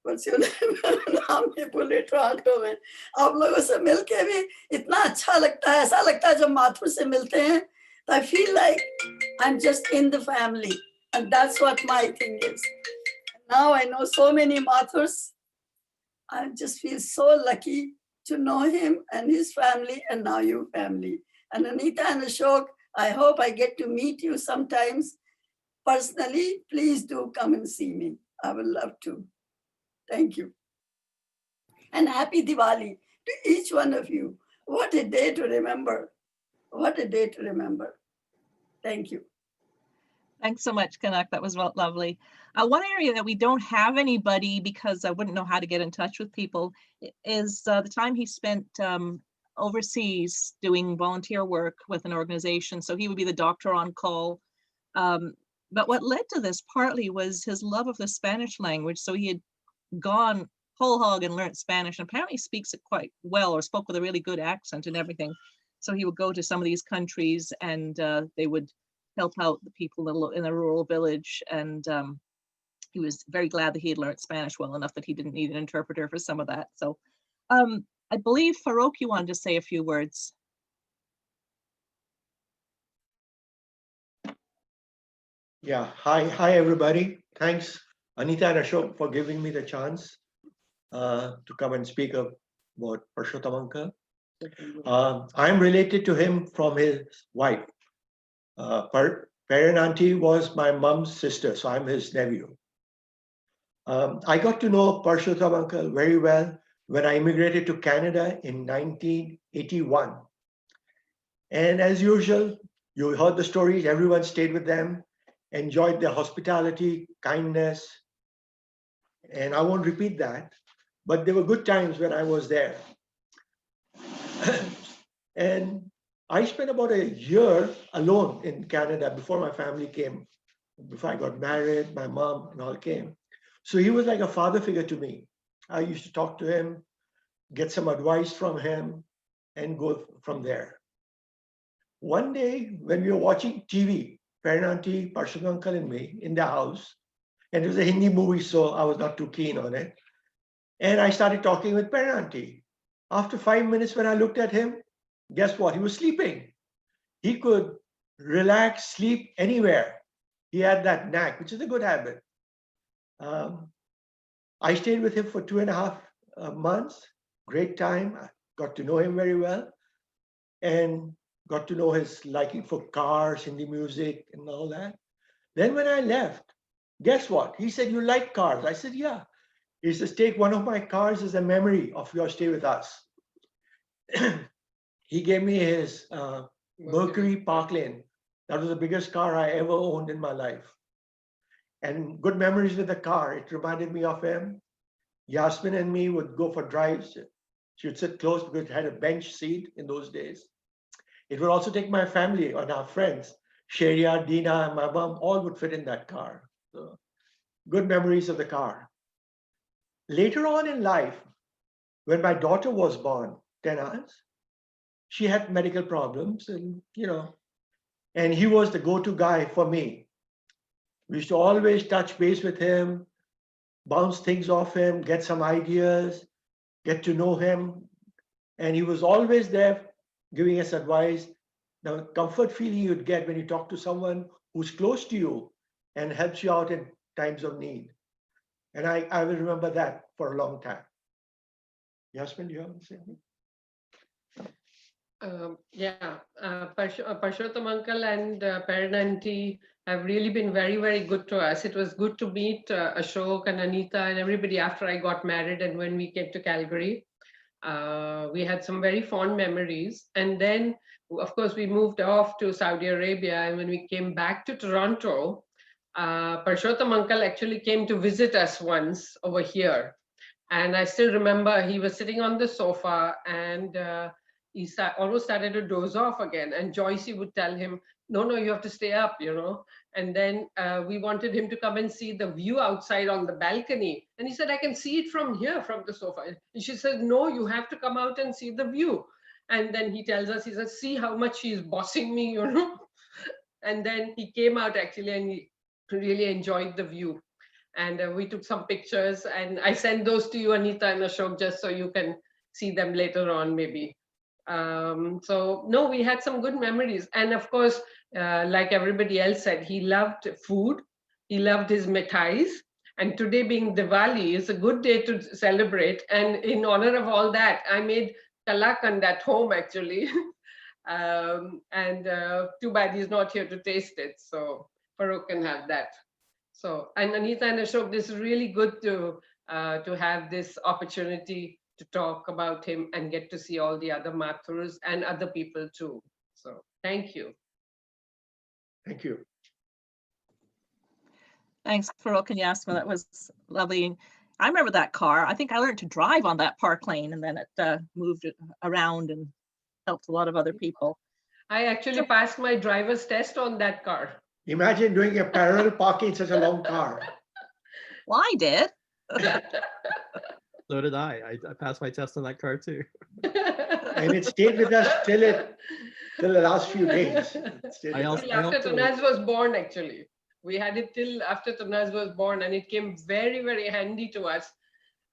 what's your name? नाम नहीं भूले Toronto में. आप लोगों से मिलके भी इतना अच्छा लगता है, ऐसा लगता है जब माथुर से मिलते हैं. I feel like I'm just in the family, and that's what my thing is. Now I know so many Mathurs. I just feel so lucky to know him and his family, and now your family. And Anita and Ashok, I hope I get to meet you sometimes personally. Please do come and see me. I would love to. Thank you. And happy Diwali to each one of you. What a day to remember. What a day to remember. Thank you. Thanks so much, Kanak. That was lovely. One area that we don't have anybody, because I wouldn't know how to get in touch with people, is the time he spent overseas doing volunteer work with an organization. So he would be the doctor on call. But what led to this partly was his love of the Spanish language. So he had gone whole hog and learned Spanish, and apparently speaks it quite well, or spoke with a really good accent and everything. So he would go to some of these countries, and they would help out the people in a rural village. And he was very glad that he had learned Spanish well enough that he didn't need an interpreter for some of that. So I believe, Farouk, you wanted to say a few words. Yeah, hi everybody. Thanks, Anita and Ashok, for giving me the chance to come and speak about Parshottam uncle. I'm related to him from his wife. Parent auntie was my mom's sister, so I'm his nephew. I got to know Parshottam uncle very well when I immigrated to Canada in 1981. And as usual, you heard the stories, everyone stayed with them, enjoyed their hospitality, kindness, and I won't repeat that, but there were good times when I was there. And I spent about a year alone in Canada before my family came, before I got married, my mom and all came. So he was like a father figure to me. I used to talk to him, get some advice from him, and go from there. One day when we were watching TV, parent auntie, Parshottam uncle and me in the house, and it was a Hindi movie, so I was not too keen on it. And I started talking with parent auntie. After 5 minutes when I looked at him, guess what? He was sleeping. He could relax, sleep anywhere. He had that knack, which is a good habit. I stayed with him for 2.5 months. Great time. I got to know him very well and got to know his liking for cars, Hindi music and all that. Then when I left, guess what? He said, "You like cars?" I said, "Yeah." He says, "Take one of my cars as a memory of your stay with us." He gave me his Mercury Parkland. That was the biggest car I ever owned in my life. And good memories with the car. It reminded me of him. Yasmin and me would go for drives. She would sit close because it had a bench seat in those days. It would also take my family and our friends. Sheria, Dina, and my mom all would fit in that car. So, good memories of the car. Later on in life, when my daughter was born, 10 hours, she had medical problems and, and he was the go-to guy for me. We used to always touch base with him, bounce things off him, get some ideas, get to know him. And he was always there giving us advice. The comfort feeling you'd get when you talk to someone who's close to you and helps you out in times of need. And I will remember that for a long time. Yasmin, do you have to say anything? Parshottam uncle and parent auntie have really been very, very good to us. It was good to meet Ashok and Anita and everybody after I got married and when we came to Calgary. We had some very fond memories. And then, of course, we moved off to Saudi Arabia. And when we came back to Toronto, Parshottam uncle actually came to visit us once over here. And I still remember he was sitting on the sofa and he almost started to doze off again. And Joycey would tell him, no, you have to stay up, And then we wanted him to come and see the view outside on the balcony. And he said, I can see it from here, from the sofa. And she said, no, you have to come out and see the view. And then he tells us, he says, see how much she's bossing me, And then he came out actually and he really enjoyed the view. And we took some pictures and I sent those to you, Anita and Ashok, just so you can see them later on, maybe. So no, we had some good memories. And of course, like everybody else said, he loved food. He loved his mithais. And today being Diwali is a good day to celebrate. And in honor of all that, I made kalakand at home actually. Too bad he's not here to taste it. So Farouk can have that. So, and Anita and Ashok, this is really good to have this opportunity to talk about him and get to see all the other Mathurs and other people too. So, thank you. Thank you. Thanks, Farouk and Yasmin. That was lovely. I remember that car. I think I learned to drive on that park lane and then it moved around and helped a lot of other people. I actually passed my driver's test on that car. Imagine doing a parallel parking in such a long car. Well, I did. So did I. I passed my test on that car too. And it stayed with us till the last few days. I Till after Tanaz was born, actually. We had it till after Tanaz was born, and it came very, very handy to us.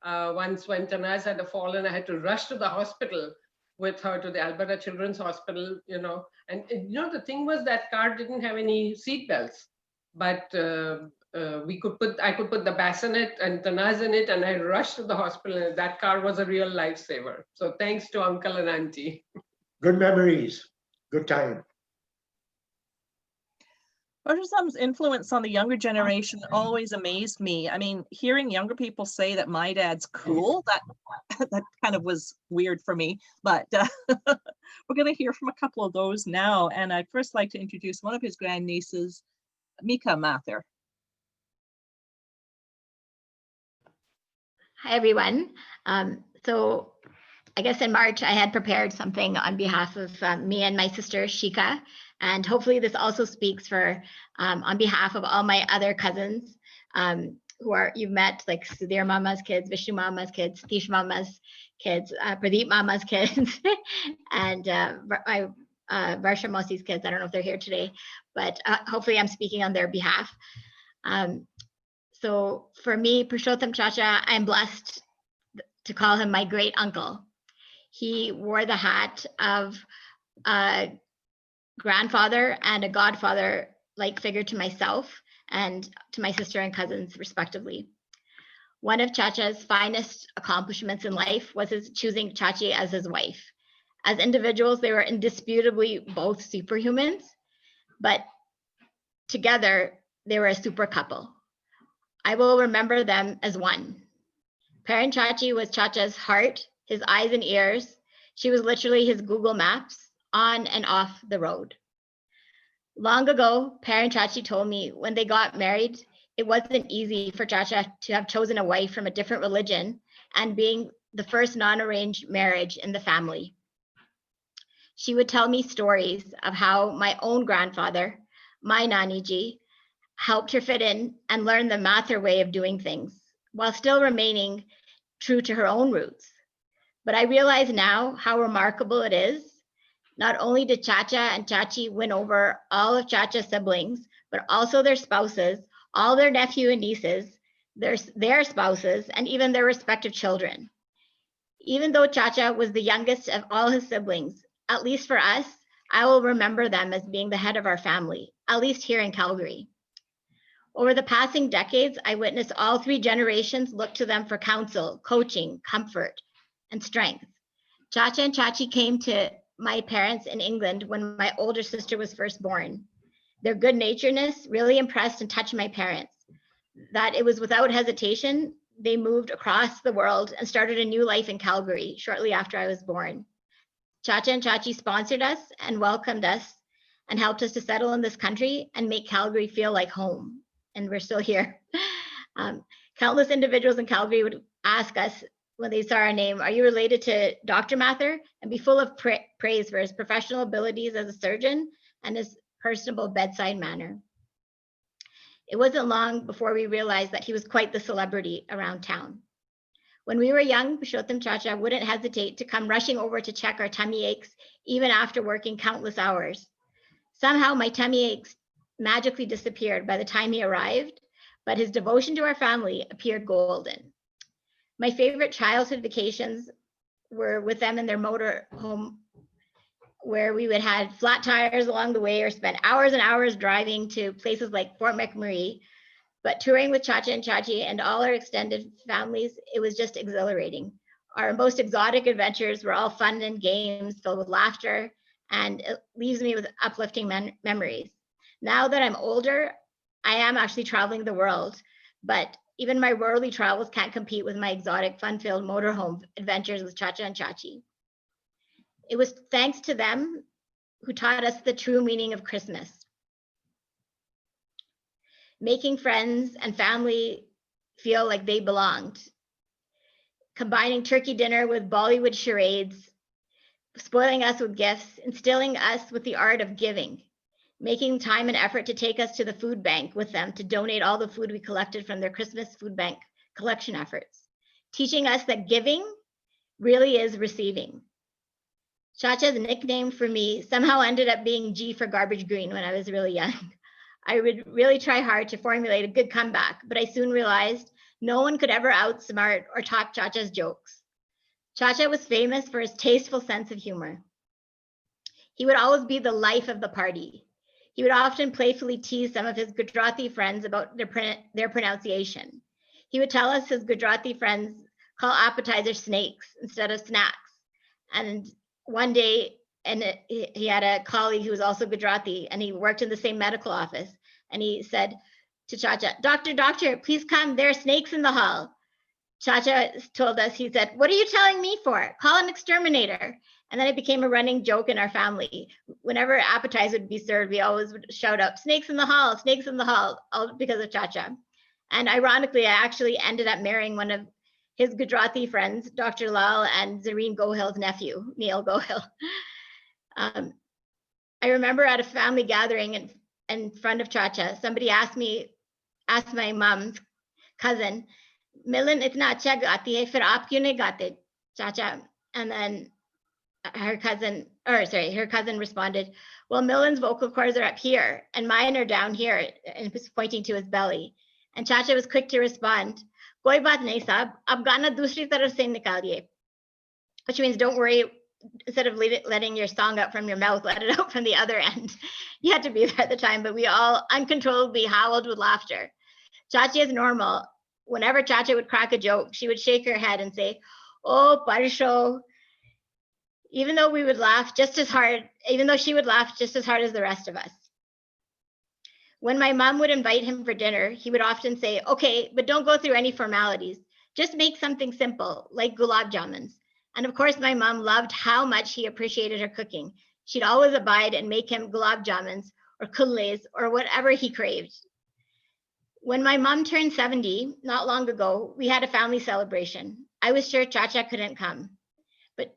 Once when Tanaz had a fall and I had to rush to the hospital with her to the Alberta Children's Hospital, and the thing was that car didn't have any seat belts, but I could put the bassinet and Tanaz in it, and I rushed to the hospital, and that car was a real lifesaver. So thanks to uncle and auntie. Good memories, good time. Parshottam's influence on the younger generation always amazed me. I mean, hearing younger people say that my dad's cool, that kind of was weird for me, but we're going to hear from a couple of those now. And I'd first like to introduce one of his grandnieces, Mika Mathur. Hi, everyone. So I guess in March, I had prepared something on behalf of me and my sister, Shika. And hopefully this also speaks for, on behalf of all my other cousins you've met, like Sudhir Mama's kids, Vishnu Mama's kids, Satish Mama's kids, Pradeep Mama's kids, and Varsha Mosi's kids. I don't know if they're here today, but hopefully I'm speaking on their behalf. So for me, Parshottam Chacha, I'm blessed to call him my great uncle. He wore the hat of a grandfather and a godfather-like figure to myself and to my sister and cousins, respectively. One of Chacha's finest accomplishments in life was his choosing Chachi as his wife. As individuals, they were indisputably both superhumans, but together they were a super couple. I will remember them as one. Parent Chachi was Chacha's heart, his eyes and ears. She was literally his Google Maps on and off the road. Long ago, Parent Chachi told me when they got married, it wasn't easy for Chacha to have chosen a wife from a different religion and being the first non-arranged marriage in the family. She would tell me stories of how my own grandfather, my Naniji, helped her fit in and learn the Mathur way of doing things while still remaining true to her own roots. But I realize now how remarkable it is. Not only did Chacha and Chachi win over all of Chacha's siblings, but also their spouses, all their nephew and nieces, their spouses, and even their respective children. Even though Chacha was the youngest of all his siblings, at least for us, I will remember them as being the head of our family, at least here in Calgary. Over the passing decades, I witnessed all three generations look to them for counsel, coaching, comfort, and strength. Chacha and Chachi came to my parents in England when my older sister was first born. Their good-naturedness really impressed and touched my parents, that it was without hesitation, they moved across the world and started a new life in Calgary shortly after I was born. Chacha and Chachi sponsored us and welcomed us and helped us to settle in this country and make Calgary feel like home. And we're still here. Countless individuals in Calgary would ask us when they saw our name, are you related to Dr. Mathur? And be full of praise for his professional abilities as a surgeon and his personable bedside manner. It wasn't long before we realized that he was quite the celebrity around town. When we were young, Parshottam Chacha wouldn't hesitate to come rushing over to check our tummy aches, even after working countless hours. Somehow my tummy aches magically disappeared by the time he arrived, but his devotion to our family appeared golden. My favorite childhood vacations were with them in their motor home, where we would have flat tires along the way or spend hours and hours driving to places like Fort McMurray. But touring with Chacha and Chachi and all our extended families, it was just exhilarating. Our most exotic adventures were all fun and games filled with laughter, and it leaves me with uplifting memories. Now that I'm older, I am actually traveling the world, but even my worldly travels can't compete with my exotic, fun-filled motorhome adventures with Chacha and Chachi. It was thanks to them who taught us the true meaning of Christmas. Making friends and family feel like they belonged. Combining turkey dinner with Bollywood charades, spoiling us with gifts, instilling us with the art of giving, making time and effort to take us to the food bank with them to donate all the food we collected from their Christmas food bank collection efforts, teaching us that giving really is receiving. Chacha's nickname for me somehow ended up being G for garbage green when I was really young. I would really try hard to formulate a good comeback, but I soon realized no one could ever outsmart or top Chacha's jokes. Chacha was famous for his tasteful sense of humor. He would always be the life of the party. He would often playfully tease some of his Gujarati friends about their pronunciation. He would tell us his Gujarati friends call appetizers snakes instead of snacks. And one day, he had a colleague who was also Gujarati, and he worked in the same medical office. And he said to Chacha, doctor, please come, there are snakes in the hall. Chacha told us, he said, what are you telling me for? Call an exterminator. And then it became a running joke in our family. Whenever appetizer would be served, we always would shout out, snakes in the hall, all because of Chacha. And ironically, I actually ended up marrying one of his Gujarati friends, Dr. Lal and Zareen Gohil's nephew, Neil Gohil. I remember at a family gathering in front of Chacha, somebody asked my mom's cousin, Milan itna acha gaati hai, fir aap kyun nahi gaate, Chacha? And then her cousin responded, well, Milan's vocal cords are up here and mine are down here, and was pointing to his belly. And Chacha was quick to respond, koi baat nahi saab, ab gana dusri taraf se nikaliye, which means don't worry, instead of letting your song out from your mouth, let it out from the other end. You had to be there at the time, but we all uncontrollably howled with laughter. Chachi is normal. Whenever Chacha would crack a joke, she would shake her head and say, oh, Parsho, even though she would laugh just as hard as the rest of us. When my mom would invite him for dinner, he would often say, okay, but don't go through any formalities. Just make something simple, like gulab jamuns. And of course, my mom loved how much he appreciated her cooking. She'd always abide and make him gulab jamuns or kulles or whatever he craved. When my mom turned 70, not long ago, we had a family celebration. I was sure Chacha couldn't come, but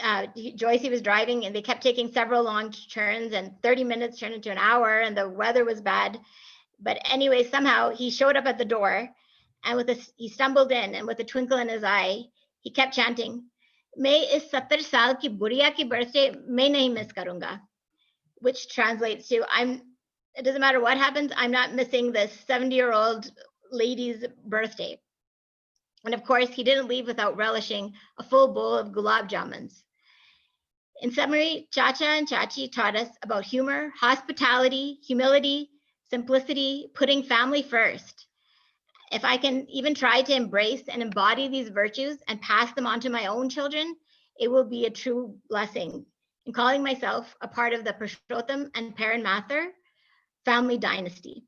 Joycey was driving and they kept taking several long turns, and 30 minutes turned into an hour and the weather was bad. But anyway, somehow he showed up at the door, and he stumbled in, and with a twinkle in his eye, he kept chanting, "Main is 70 saal ki buriya ki birthday main nahi miss karunga," which translates to, it doesn't matter what happens, I'm not missing this 70-year-old lady's birthday. And of course, he didn't leave without relishing a full bowl of gulab jamuns. In summary, Chacha and Chachi taught us about humor, hospitality, humility, simplicity, putting family first. If I can even try to embrace and embody these virtues and pass them on to my own children, it will be a true blessing in calling myself a part of the Parshottam and Sahai Mathur family dynasty.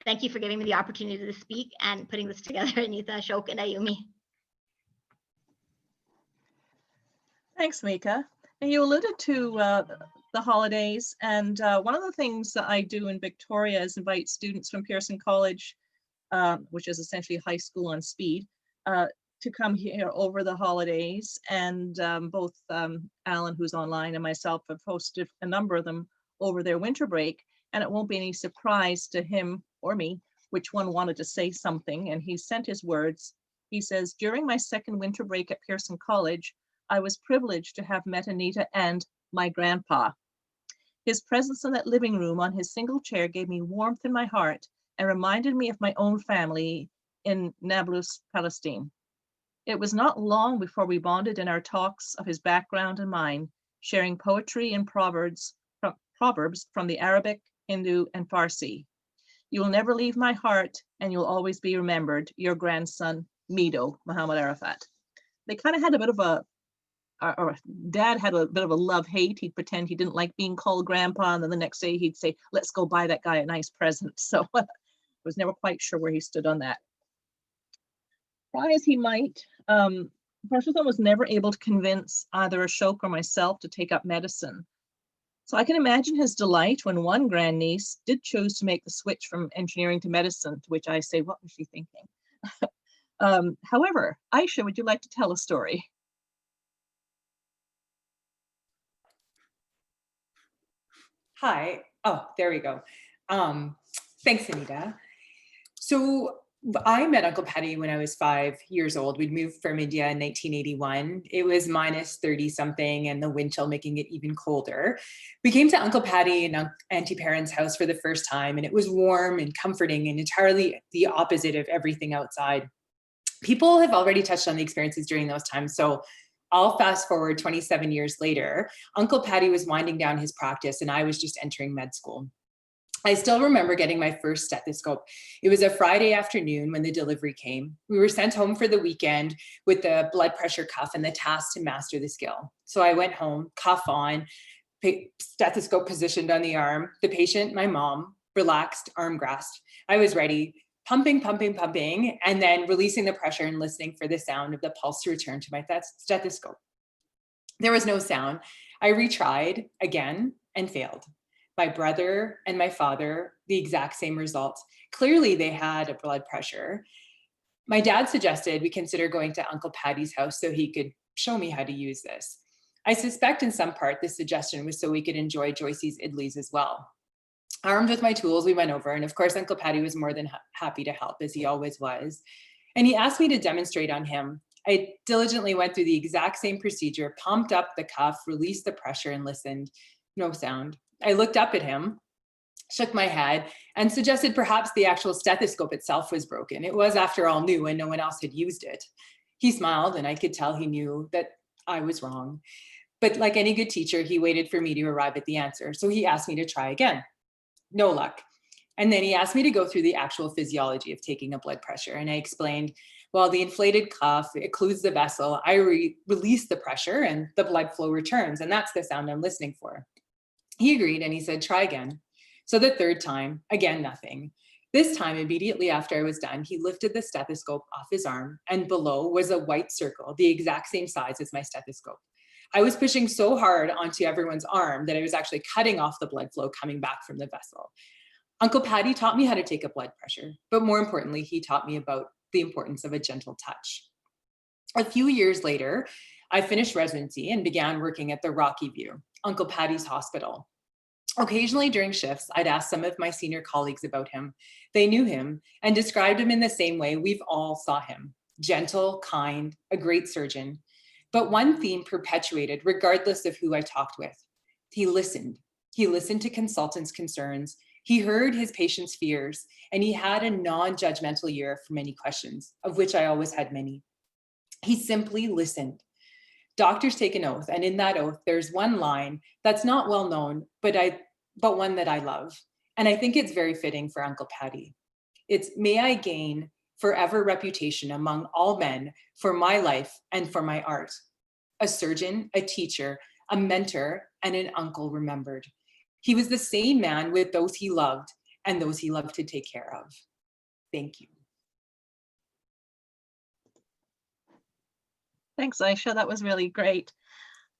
Thank you for giving me the opportunity to speak and putting this together, Anita, Ashok, and Ayumi. Thanks, Mika. And you alluded to the holidays, and one of the things that I do in Victoria is invite students from Pearson College, which is essentially high school on speed, to come here over the holidays. And both Alan, who's online, and myself have hosted a number of them over their winter break. And it won't be any surprise to him or me which one wanted to say something. And he sent his words. He says, during my second winter break at Pearson College, I was privileged to have met Anita and my grandpa. His presence in that living room on his single chair gave me warmth in my heart and reminded me of my own family in Nablus, Palestine. It was not long before we bonded in our talks of his background and mine, sharing poetry and proverbs from the Arabic, Hindu, and Farsi. You will never leave my heart, and you'll always be remembered, your grandson, Mido, Muhammad Arafat. They kind of had a bit of or Dad had a bit of a love-hate. He'd pretend he didn't like being called grandpa, and then the next day he'd say, let's go buy that guy a nice present. So I was never quite sure where he stood on that. Try as he might, Parshottam was never able to convince either Ashok or myself to take up medicine. So I can imagine his delight when one grandniece did choose to make the switch from engineering to medicine, to which I say, what was she thinking? However, Aisha, would you like to tell a story? Hi. Oh, there we go. Thanks, Anita. So I met Uncle Patty when I was 5 years old. We'd moved from India in 1981. It was minus 30 something and the wind chill making it even colder. We came to Uncle Patty and Auntie Perrin's house for the first time, and it was warm and comforting and entirely the opposite of everything outside. People have already touched on the experiences during those times, so I'll fast forward 27 years later. Uncle Patty was winding down his practice and I was just entering med school. I still remember getting my first stethoscope. It was a Friday afternoon when the delivery came. We were sent home for the weekend with the blood pressure cuff and the task to master the skill. So I went home, cuff on, stethoscope positioned on the arm, the patient, my mom, relaxed, arm grasped. I was ready, pumping, pumping, pumping, and then releasing the pressure and listening for the sound of the pulse to return to my stethoscope. There was no sound. I retried again and failed. My brother and my father, the exact same results. Clearly they had a blood pressure. My dad suggested we consider going to Uncle Patty's house so he could show me how to use this. I suspect in some part this suggestion was so we could enjoy Joyce's idlis as well. Armed with my tools, we went over, and of course Uncle Patty was more than happy to help, as he always was. And he asked me to demonstrate on him. I diligently went through the exact same procedure, pumped up the cuff, released the pressure, and listened. No sound. I looked up at him, shook my head, and suggested perhaps the actual stethoscope itself was broken. It was, after all, new and no one else had used it. He smiled, and I could tell he knew that I was wrong. But like any good teacher, he waited for me to arrive at the answer. So he asked me to try again. No luck. And then he asked me to go through the actual physiology of taking a blood pressure. And I explained, well, the inflated cuff occludes the vessel. I release the pressure and the blood flow returns. And that's the sound I'm listening for. He agreed and he said, try again. So the third time, again, nothing. This time, immediately after I was done, he lifted the stethoscope off his arm, and below was a white circle, the exact same size as my stethoscope. I was pushing so hard onto everyone's arm that I was actually cutting off the blood flow coming back from the vessel. Uncle Patty taught me how to take a blood pressure, but more importantly, he taught me about the importance of a gentle touch. A few years later, I finished residency and began working at the Rocky View, Uncle Patty's hospital. Occasionally during shifts, I'd ask some of my senior colleagues about him. They knew him and described him in the same way we've all saw him: gentle, kind, a great surgeon. But one theme perpetuated regardless of who I talked with. He listened. He listened to consultants' concerns. He heard his patients' fears, and he had a non-judgmental ear for many questions, of which I always had many. He simply listened. Doctors take an oath, and in that oath, there's one line that's not well known, but one that I love. And I think it's very fitting for Uncle Patty. It's, may I gain forever reputation among all men for my life and for my art. A surgeon, a teacher, a mentor, and an uncle remembered. He was the same man with those he loved and those he loved to take care of. Thank you. Thanks, Aisha. That was really great.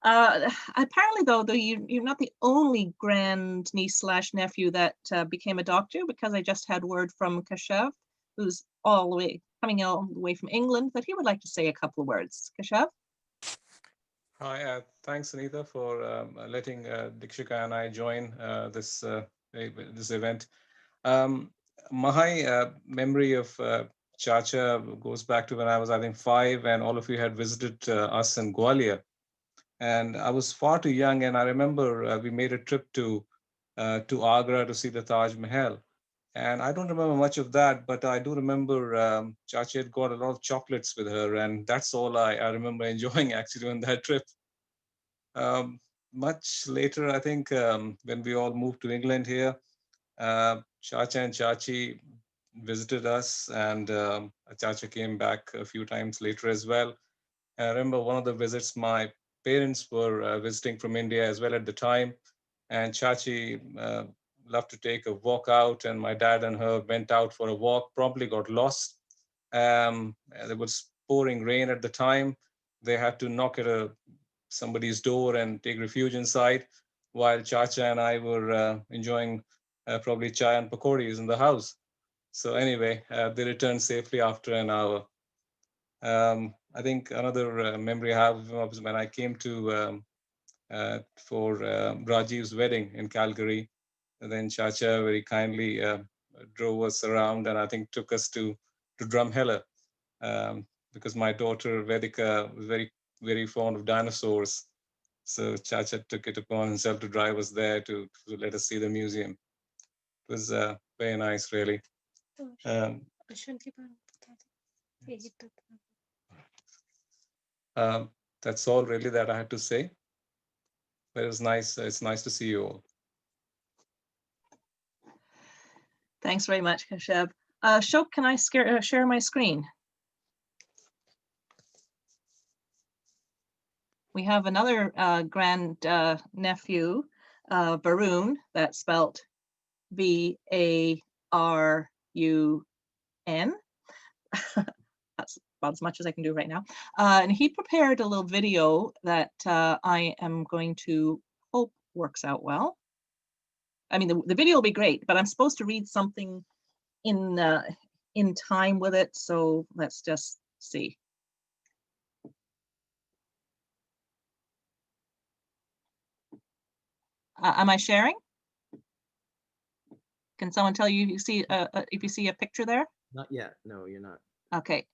Apparently, though, you're not the only grandniece / nephew that became a doctor, because I just had word from Keshav, who's coming all the way from England, that he would like to say a couple of words. Keshav? Hi, thanks, Anita, for letting Dikshika and I join this event. My memory of Chacha goes back to when I was, I think, 5, and all of you had visited us in Gwalior. And I was far too young, and I remember we made a trip to Agra to see the Taj Mahal. And I don't remember much of that, but I do remember Chachi had got a lot of chocolates with her, and that's all I remember enjoying actually on that trip. Much later, I think, when we all moved to England here, Chacha and Chachi visited us, and Chacha came back a few times later as well. And I remember one of the visits, my parents were visiting from India as well at the time, and Chachi loved to take a walk out, and my dad and her went out for a walk, promptly got lost. There was pouring rain at the time. They had to knock at somebody's door and take refuge inside, while Chacha and I were enjoying probably chai and pakoris in the house. So anyway, they returned safely after an hour. I think another memory I have was when I came to for Rajiv's wedding in Calgary. And then Chacha very kindly drove us around, and I think took us to Drumheller, because my daughter Vedika was very fond of dinosaurs. So Chacha took it upon himself to drive us there to let us see the museum. It was very nice, really. That's all really that I had to say. But it was nice. It's nice to see you all. Thanks very much, Kashyap. Shok, can I share my screen? We have another grand nephew, Varun, that's spelt V-A-R-U-N. That's about as much as I can do right now. And he prepared a little video that I am going to hope works out well. I mean, the video will be great, but I'm supposed to read something in time with it. So let's just see. Am I sharing? Can someone tell you if you see a picture there? Not yet. No, you're not. Okay,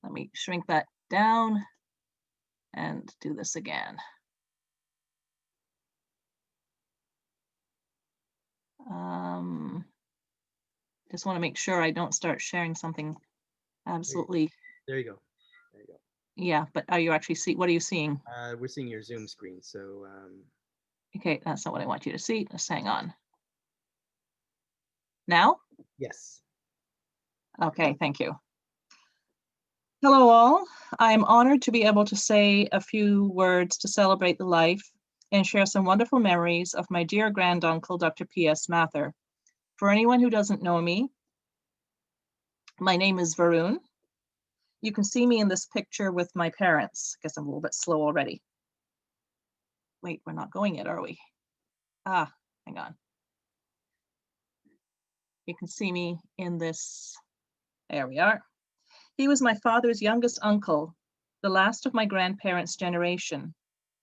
let me shrink that down and do this again. Just want to make sure I don't start sharing something absolutely. There you go. There you go. Yeah, but are you actually what are you seeing? We're seeing your Zoom screen. So. Okay, that's not what I want you to see. Let's hang on. Now? Yes. Okay, thank you. Hello all. I'm honored to be able to say a few words to celebrate the life and share some wonderful memories of my dear granduncle, Dr. P.S. Mathur. For anyone who doesn't know me, my name is Varun. You can see me in this picture with my parents. I guess I'm a little bit slow already. Wait, we're not going yet, are we? Hang on. You can see me in this. There we are. He was my father's youngest uncle, the last of my grandparents' generation.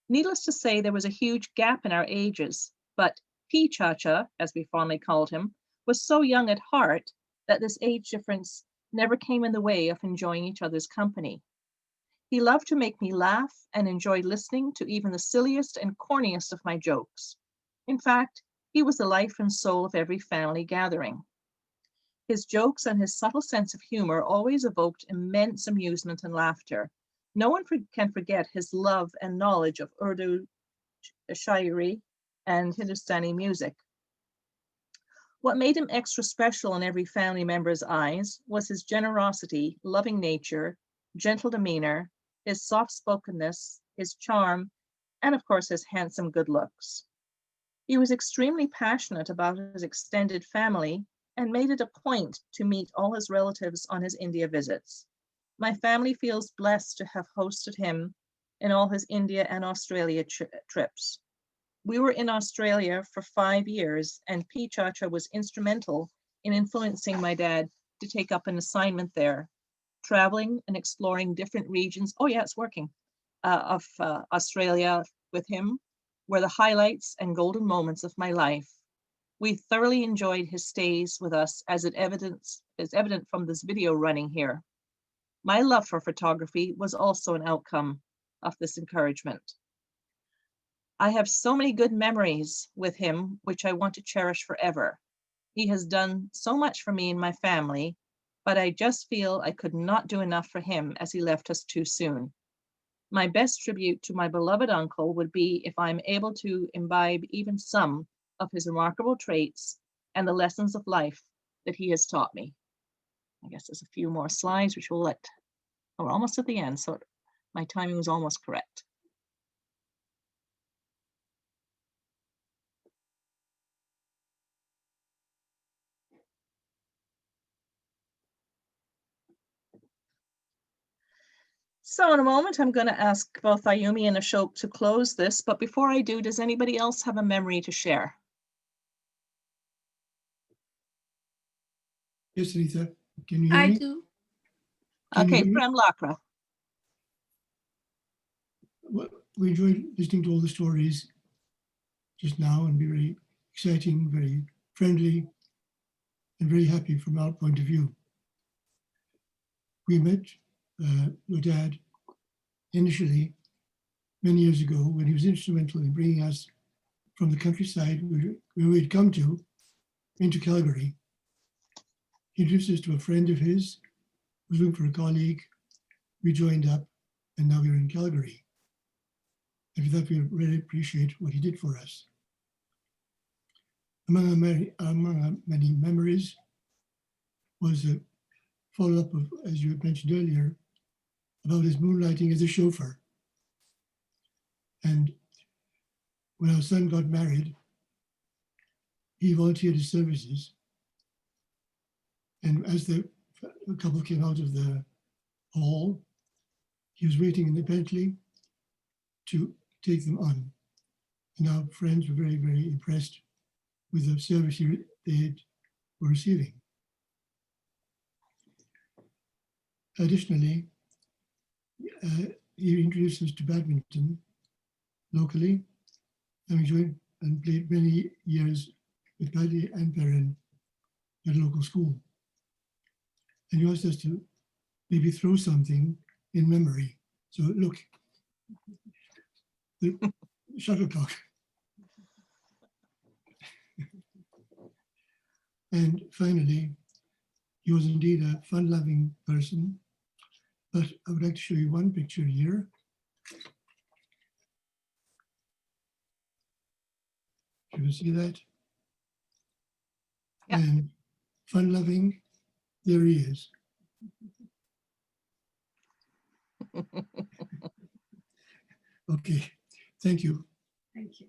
Needless to say, there was a huge gap in our ages, but P. Chacha, as we fondly called him, was so young at heart that this age difference never came in the way of enjoying each other's company. He loved to make me laugh and enjoyed listening to even the silliest and corniest of my jokes. In fact, he was the life and soul of every family gathering. His jokes and his subtle sense of humor always evoked immense amusement and laughter. No one can forget his love and knowledge of Urdu, Shairi, and Hindustani music. What made him extra special in every family member's eyes was his generosity, loving nature, gentle demeanor, his soft-spokenness, his charm, and of course his handsome good looks. He was extremely passionate about his extended family and made it a point to meet all his relatives on his India visits. My family feels blessed to have hosted him in all his India and Australia trips. We were in Australia for 5 years, and P. Chacha was instrumental in influencing my dad to take up an assignment there, traveling and exploring different regions. Oh yeah, it's working. Of Australia with him were the highlights and golden moments of my life. We thoroughly enjoyed his stays with us, as is evident from this video running here. My love for photography was also an outcome of this encouragement. I have so many good memories with him, which I want to cherish forever. He has done so much for me and my family, but I just feel I could not do enough for him as he left us too soon. My best tribute to my beloved uncle would be if I'm able to imbibe even some of his remarkable traits and the lessons of life that he has taught me. I guess there's a few more slides, which we'll let, we're almost at the end, so my timing was almost correct. So in a moment, I'm going to ask both Ayumi and Ashok to close this, but before I do, does anybody else have a memory to share? Yes, Rita, can you hear me? I do. Okay, Prem Lakra. Well, we enjoyed listening to all the stories just now and be very exciting, very friendly, and very happy from our point of view. We met your dad initially many years ago when he was instrumental in bringing us from the countryside where we'd come to into Calgary. He introduced us to a friend of his who was looking for a colleague. We joined up and now we're in Calgary. And for that, we really appreciate what he did for us. Among our many memories was a follow-up of, as you had mentioned earlier, about his moonlighting as a chauffeur. And when our son got married, he volunteered his services. And as the couple came out of the hall, he was waiting in the Bentley to take them on. And our friends were very, very impressed with the service they were receiving. Additionally, he introduced us to badminton locally, and we joined and played many years with Paddy and Perrin at a local school. And he asked us to maybe throw something in memory. So look, the shuttlecock. And finally, he was indeed a fun-loving person, but I would like to show you one picture here. You can see that? Yeah. And fun-loving, there he is. Okay, thank you. Thank you.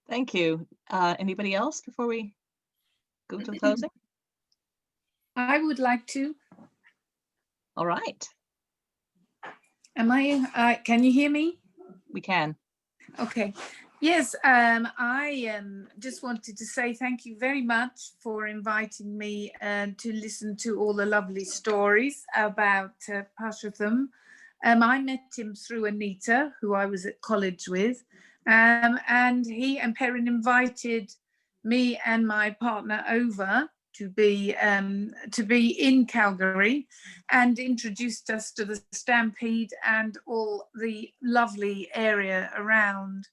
Thank you. Anybody else before we go to the closing? I would like to. All right. Am I, can you hear me? We can. Okay. Yes, I just wanted to say thank you very much for inviting me to listen to all the lovely stories about Parshottam. I met him through Anita, who I was at college with, and he and Perrin invited me and my partner over to be in Calgary and introduced us to the Stampede and all the lovely area around.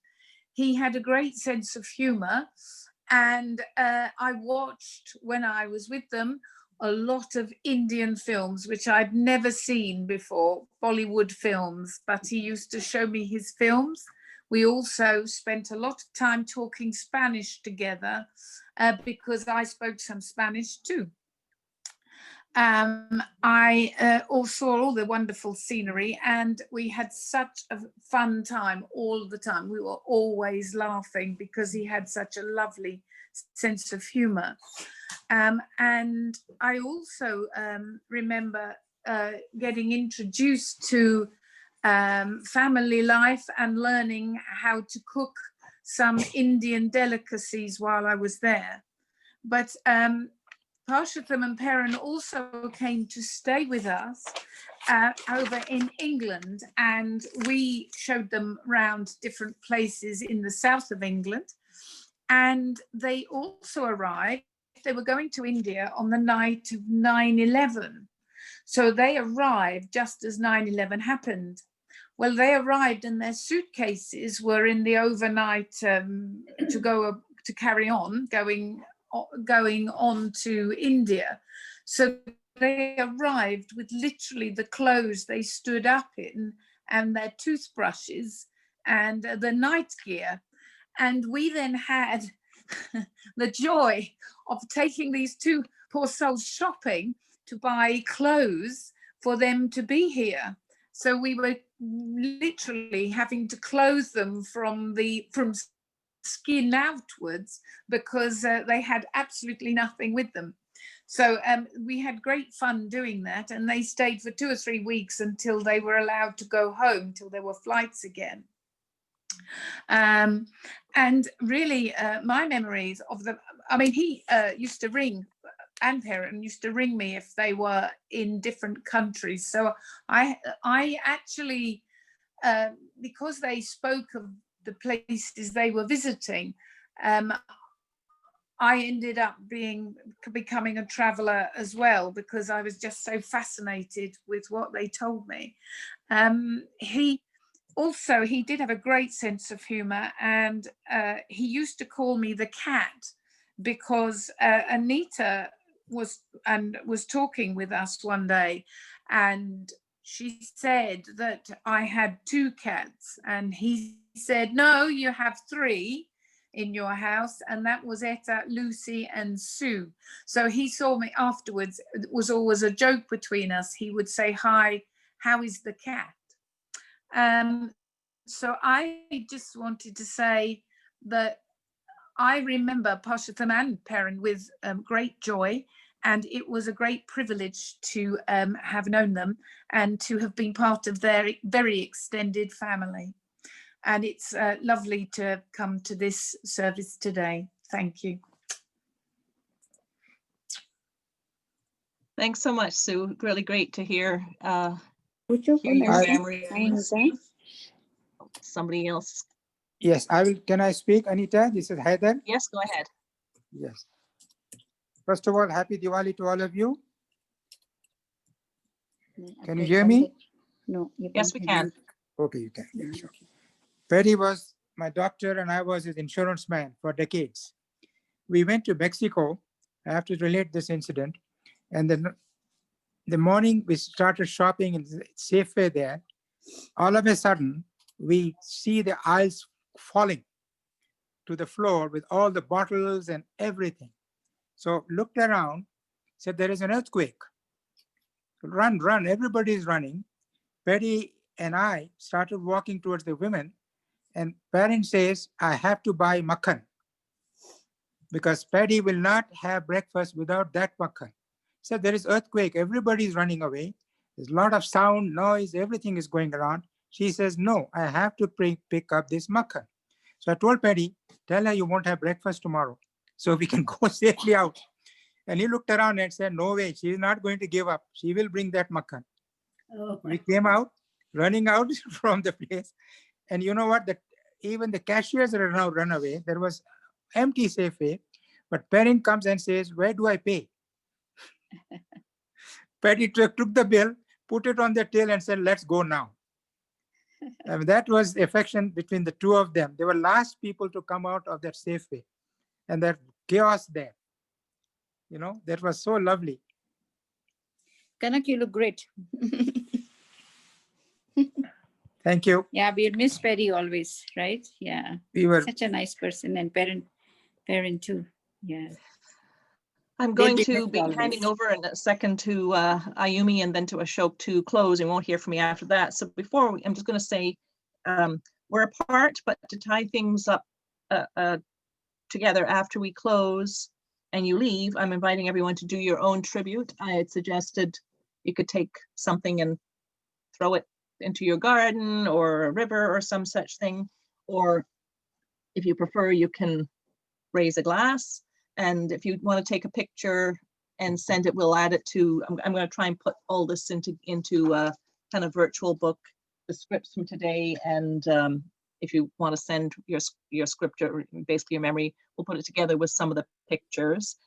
He had a great sense of humor, and I watched, when I was with them, a lot of Indian films, which I'd never seen before, Bollywood films, but he used to show me his films. We also spent a lot of time talking Spanish together because I spoke some Spanish too. I all saw all the wonderful scenery, and we had such a fun time all the time. We were always laughing because he had such a lovely sense of humor. And I also remember getting introduced to family life and learning how to cook some Indian delicacies while I was there. But Parshottam and Perrin also came to stay with us over in England, and we showed them around different places in the south of England. And they also arrived, they were going to India on the night of 9/11. So they arrived just as 9/11 happened. Well, they arrived and their suitcases were in the overnight to carry on, going on to India. So they arrived with literally the clothes they stood up in and their toothbrushes and the night gear. And we then had the joy of taking these two poor souls shopping to buy clothes for them to be here. So we were literally having to clothe them from skin outwards because they had absolutely nothing with them. So we had great fun doing that, and they stayed for 2 or 3 weeks until they were allowed to go home, till there were flights again. And really my memories of them, I mean, he used to ring, and Perrin used to ring me if they were in different countries. So I actually, because they spoke of the places they were visiting, I ended up becoming a traveler as well, because I was just so fascinated with what they told me. He did have a great sense of humor, and he used to call me the cat, because Anita was talking with us one day, and she said that I had 2 cats, and he said, no, you have 3 in your house, and that was Etta, Lucy, and Sue. So he saw me afterwards. It was always a joke between us. He would say, hi, how is the cat? So I just wanted to say that I remember Parshottam and Perrin with great joy, and it was a great privilege to have known them and to have been part of their very extended family. And it's lovely to come to this service today. Thank you. Thanks so much, Sue. Really great to hear, your memories. Somebody else. Yes, I will. Can I speak, Anita? This is Haider. Yes, go ahead. Yes. First of all, happy Diwali to all of you. Can you hear me? No. Yes, we can. Okay, you can. Yeah, sure. Perry was my doctor and I was his insurance man for decades. We went to Mexico. I have to relate this incident. And then the morning we started shopping in Safeway there. All of a sudden, we see the aisles falling to the floor with all the bottles and everything. So looked around, said there is an earthquake. Run, run, everybody's running. Betty and I started walking towards the women, and parent says, I have to buy makhan because Patty will not have breakfast without that makhan. Said there is earthquake, everybody's running away. There's a lot of sound, noise, everything is going around. She says, no, I have to pick up this makhan. So I told Patty, tell her you won't have breakfast tomorrow so we can go safely out. And he looked around and said, no way, she is not going to give up. She will bring that makhan. Oh. We came out, running out from the place. And you know what? Even the cashiers are now run away. There was empty Safeway, but parent comes and says, where do I pay? Patty took the bill, put it on their tail and said, let's go now. That was the affection between the two of them. They were last people to come out of that Safeway and that chaos there. You know, that was so lovely. Kanak, you look great. Thank you. Yeah, we'll miss Perry always, right? Yeah. We were such a nice person and parent too. Yeah. I'm going to be handing over in a second to Ayumi and then to Ashok to close, and won't hear from me after that. So I'm just going to say we're apart, but to tie things up together after we close and you leave, I'm inviting everyone to do your own tribute. I had suggested you could take something and throw it into your garden or a river or some such thing, or if you prefer, you can raise a glass. And if you want to take a picture and send it, we'll add it to, I'm going to try and put all this into a kind of virtual book, the scripts from today. And if you want to send your script, or basically your memory, we'll put it together with some of the pictures.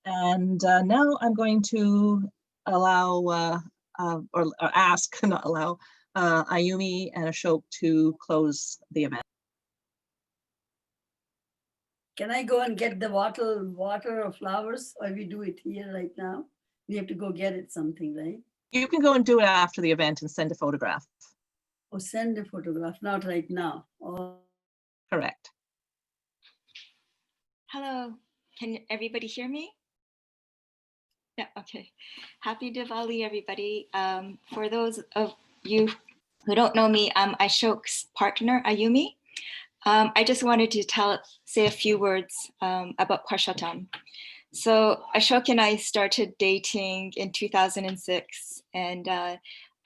And now I'm going to allow, or ask, not allow, Ayumi and Ashok to close the event. Can I go and get the water or flowers, or we do it here right now? We have to go get it something, right? You can go and do it after the event and send a photograph. Oh, send a photograph, not right now. Oh. Correct. Hello, can everybody hear me? Yeah, okay. Happy Diwali, everybody. For those of you who don't know me, I'm Ashok's partner, Ayumi. I just wanted to say a few words about Parshottam. So Ashok and I started dating in 2006, and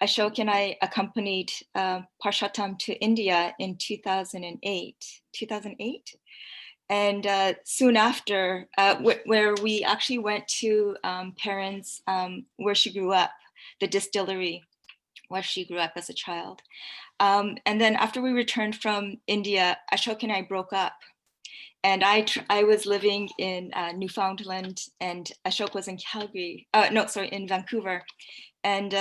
Ashok and I accompanied Parshottam to India in 2008. And soon after, where we actually went to parents where she grew up, the distillery where she grew up as a child. And then after we returned from India, Ashok and I broke up. And I was living in Newfoundland, and Ashok was in Calgary. No, sorry, in Vancouver. And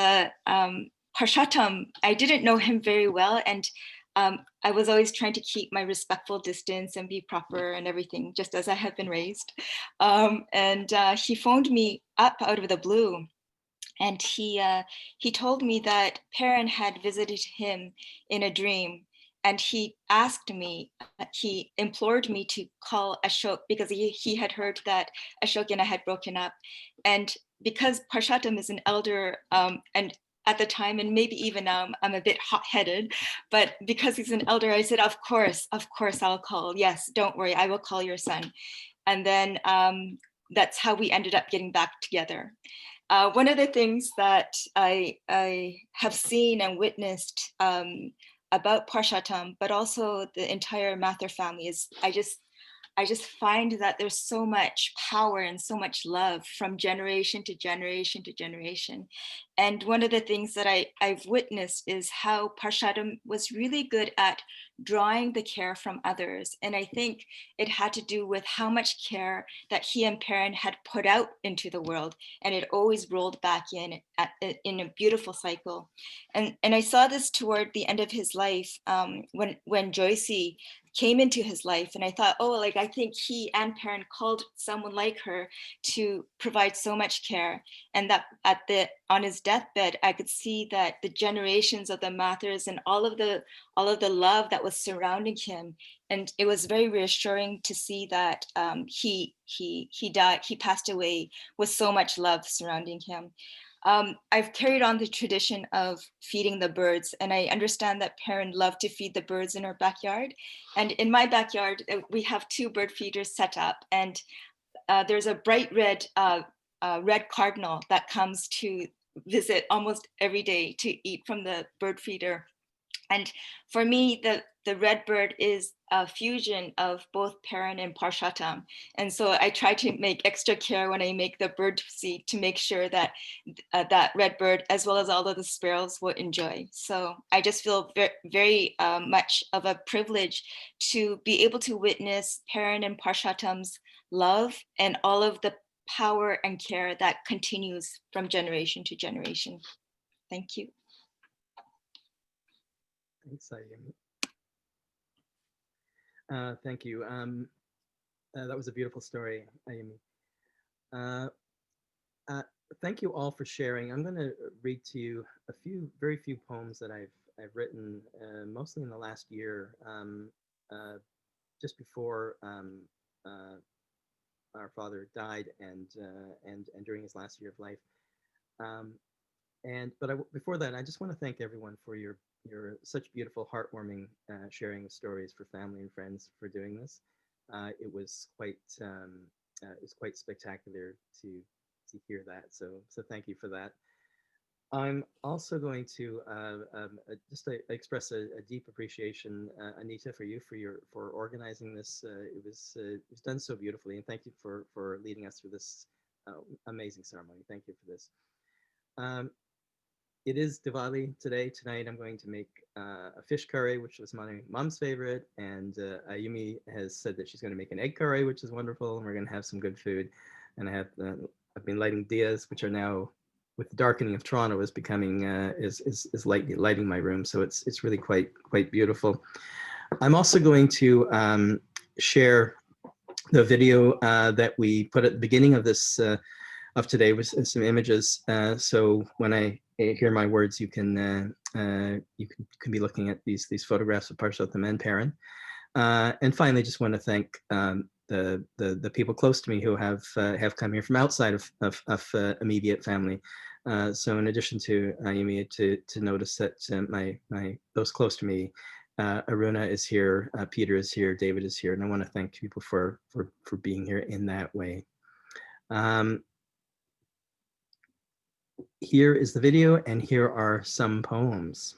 Parshottam, I didn't know him very well, and I was always trying to keep my respectful distance and be proper and everything, just as I had been raised. And he phoned me up out of the blue, and he told me that Perrin had visited him in a dream, and he asked me, he implored me to call Ashok because he had heard that Ashok and I had broken up. And because Parshottam is an elder, and at the time, and maybe even now, I'm a bit hot-headed, but because he's an elder, I said, of course I'll call. Yes, don't worry, I will call your son. And then that's how we ended up getting back together. One of the things that I have seen and witnessed about Parshottam, but also the entire Mathur family, is I just find that there's so much power and so much love from generation to generation to generation. And one of the things that I've witnessed is how Parshottam was really good at drawing the care from others. And I think it had to do with how much care that he and Perrin had put out into the world. And it always rolled back in a beautiful cycle. And I saw this toward the end of his life when Joycey came into his life, and I thought, oh, like, I think he and Perrin called someone like her to provide so much care, and that on his deathbed, I could see that the generations of the Mathurs and all of the love that was surrounding him, and it was very reassuring to see that he passed away with so much love surrounding him. I've carried on the tradition of feeding the birds, and I understand that Perrin loved to feed the birds in her backyard. And in my backyard, we have 2 bird feeders set up, and there's a bright red cardinal that comes to visit almost every day to eat from the bird feeder. And for me, the red bird is a fusion of both Perrin and Parshottam. And so I try to make extra care when I make the bird seed to make sure that that red bird, as well as all of the sparrows, will enjoy. So I just feel very much of a privilege to be able to witness Perrin and Parshottam's love and all of the power and care that continues from generation to generation. Thank you. Thanks, Ayumi. Thank you. That was a beautiful story, Ayumi. Thank you all for sharing. I'm going to read to you very few poems that I've written, mostly in the last year, just before our father died and during his last year of life. Before that, I just want to thank everyone for your such beautiful, heartwarming sharing of stories for family and friends for doing this. It was quite spectacular to hear that. So thank you for that. I'm also going to just express a deep appreciation, Anita, for you for organizing this. It was done so beautifully, and thank you for leading us through this amazing ceremony. Thank you for this. It is Diwali today. Tonight I'm going to make a fish curry, which was my mom's favorite, and Ayumi has said that she's going to make an egg curry, which is wonderful, and we're going to have some good food. And I've been lighting diyas, which are now, with the darkening of Toronto, is becoming is lighting my room. So it's really quite beautiful. I'm also going to share the video that we put at the beginning of this of today with some images. So when I hear my words, you can be looking at these photographs of Parshottam and Perrin. And finally, just want to thank the people close to me who have come here from outside of immediate family. So in addition to Ayumi, to notice that those close to me, Aruna is here, Peter is here, David is here, and I want to thank people for being here in that way. Here is the video, and here are some poems.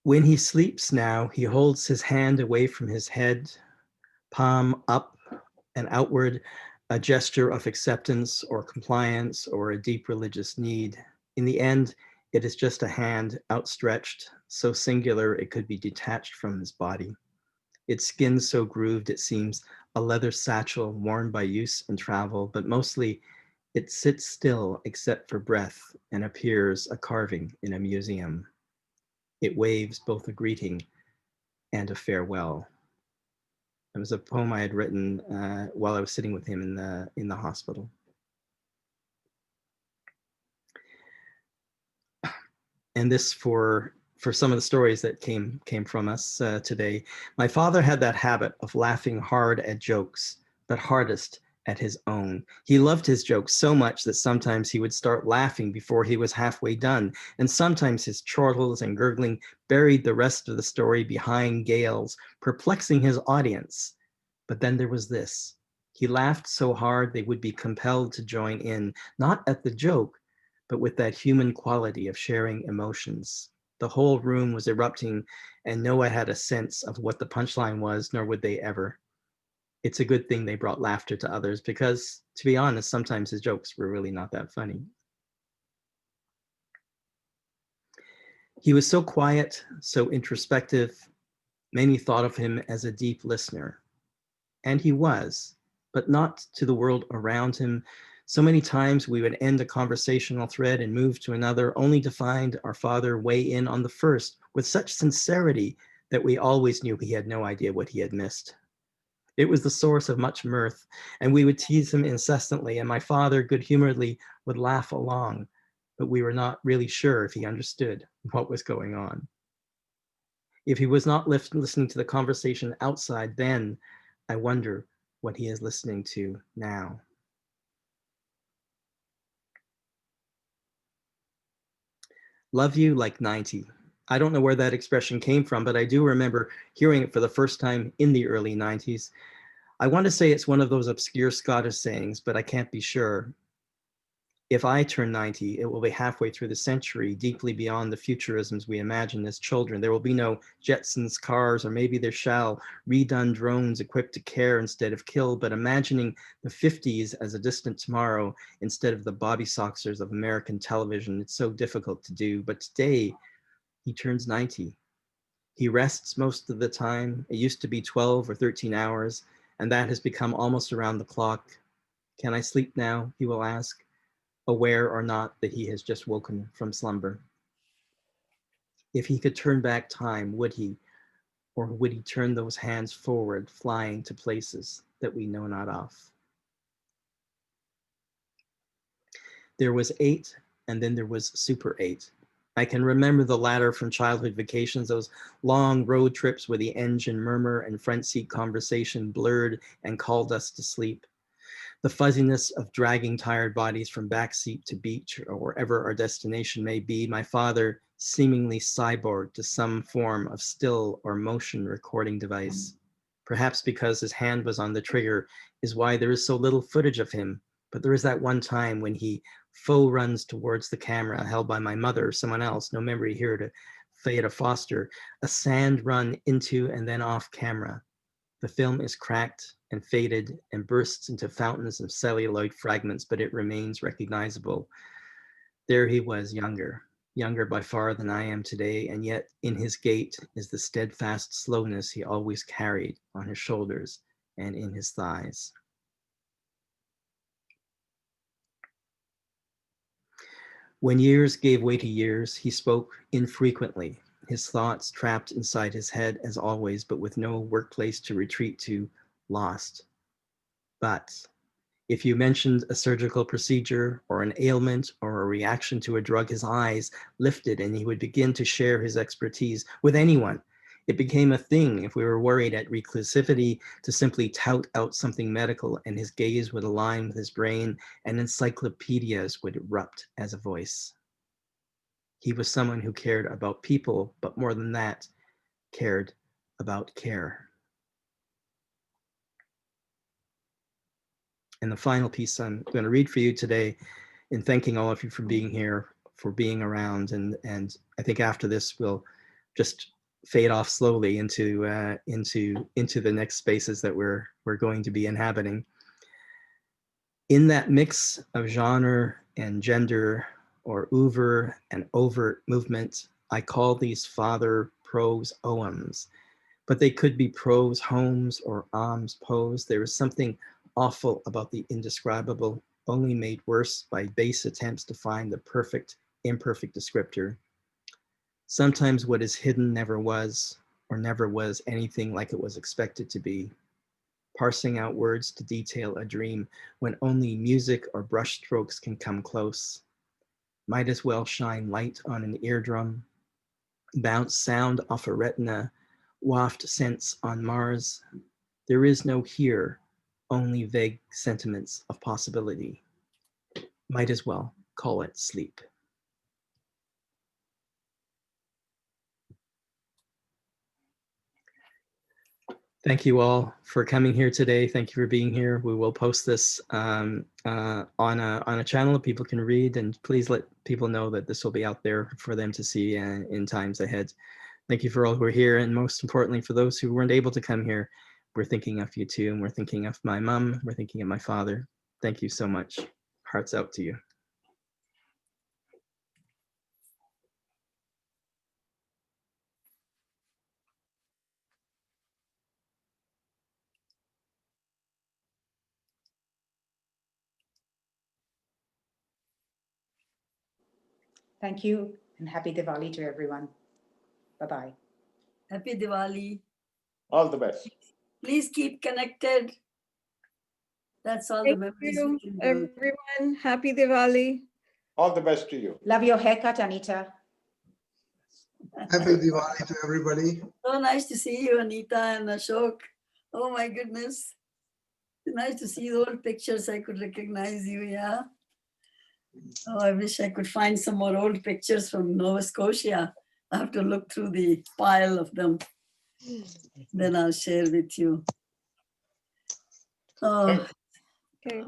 When he sleeps now, he holds his hand away from his head, palm up and outward, a gesture of acceptance or compliance or a deep religious need. In the end, it is just a hand outstretched, so singular it could be detached from his body. Its skin so grooved it seems a leather satchel worn by use and travel, but mostly it sits still except for breath and appears a carving in a museum. It waves both a greeting and a farewell. It was a poem I had written while I was sitting with him in the hospital. And this for some of the stories that came from us today. My father had that habit of laughing hard at jokes, but hardest at his own. He loved his jokes so much that sometimes he would start laughing before he was halfway done, and sometimes his chortles and gurgling buried the rest of the story behind gales, perplexing his audience. But then there was this. He laughed so hard they would be compelled to join in, not at the joke, but with that human quality of sharing emotions. The whole room was erupting, and no one had a sense of what the punchline was, nor would they ever. It's a good thing they brought laughter to others because, to be honest, sometimes his jokes were really not that funny. He was so quiet, so introspective. Many thought of him as a deep listener. And he was, but not to the world around him. So many times we would end a conversational thread and move to another, only to find our father weigh in on the first with such sincerity that we always knew he had no idea what he had missed. It was the source of much mirth, and we would tease him incessantly, and my father good-humoredly would laugh along, but we were not really sure if he understood what was going on. If he was not listening to the conversation outside then, I wonder what he is listening to now. Love you like 90. I don't know where that expression came from, but I do remember hearing it for the first time in the early 90s. I want to say it's one of those obscure Scottish sayings, but I can't be sure. If I turn 90, it will be halfway through the century, deeply beyond the futurisms we imagine as children. There will be no Jetsons cars, or maybe there shall, redone drones equipped to care instead of kill, but imagining the 50s as a distant tomorrow instead of the Bobby Soxers of American television, it's so difficult to do. But today, he turns 90. He rests most of the time. It used to be 12 or 13 hours, and that has become almost around the clock. Can I sleep now? He will ask, aware or not that he has just woken from slumber. If he could turn back time, would he? Or would he turn those hands forward, flying to places that we know not of? There was 8, and then there was Super 8. I can remember the latter from childhood vacations, those long road trips where the engine murmur and front seat conversation blurred and called us to sleep. The fuzziness of dragging tired bodies from backseat to beach or wherever our destination may be, my father seemingly cyborg to some form of still or motion recording device. Perhaps because his hand was on the trigger is why there is so little footage of him, but there is that one time when he faux runs towards the camera held by my mother or someone else, no memory here to Theda Foster, a sand run into and then off camera. The film is cracked and faded and bursts into fountains of celluloid fragments, but it remains recognizable. There he was, younger by far than I am today, and yet in his gait is the steadfast slowness he always carried on his shoulders and in his thighs. When years gave way to years, he spoke infrequently, his thoughts trapped inside his head as always, but with no workplace to retreat to, lost. But if you mentioned a surgical procedure or an ailment or a reaction to a drug, his eyes lifted and he would begin to share his expertise with anyone. It became a thing if we were worried at reclusivity to simply tout out something medical, and his gaze would align with his brain and encyclopedias would erupt as a voice. He was someone who cared about people, but more than that, cared about care. And the final piece I'm going to read for you today, in thanking all of you for being here, for being around, and I think after this we'll just fade off slowly into the next spaces that we're going to be inhabiting. In that mix of genre and gender, or oeuvre and overt movement, I call these father prose oems, but they could be prose homes or alms pose. There is something awful about the indescribable, only made worse by base attempts to find the perfect, imperfect descriptor. Sometimes what is hidden never was, or never was anything like it was expected to be. Parsing out words to detail a dream when only music or brushstrokes can come close. Might as well shine light on an eardrum, bounce sound off a retina, waft scents on Mars. There is no here, only vague sentiments of possibility. Might as well call it sleep. Thank you all for coming here today. Thank you for being here. We will post this on a channel people can read, and please let people know that this will be out there for them to see in times ahead. Thank you for all who are here, and most importantly, for those who weren't able to come here, we're thinking of you too, and we're thinking of my mom, we're thinking of my father. Thank you so much. Hearts out to you. Thank you and happy Diwali to everyone. Bye-bye. Happy Diwali. All the best. Please keep connected. That's all Thank the memories you, we can do. everyone. Happy Diwali. All the best to you. Love your haircut, Anita. Happy Diwali to everybody. So nice to see you, Anita and Ashok. Oh my goodness. Nice to see the old pictures. I could recognize you, yeah. Oh, I wish I could find some more old pictures from Nova Scotia. I have to look through the pile of them. Then I'll share with you. Oh. Okay.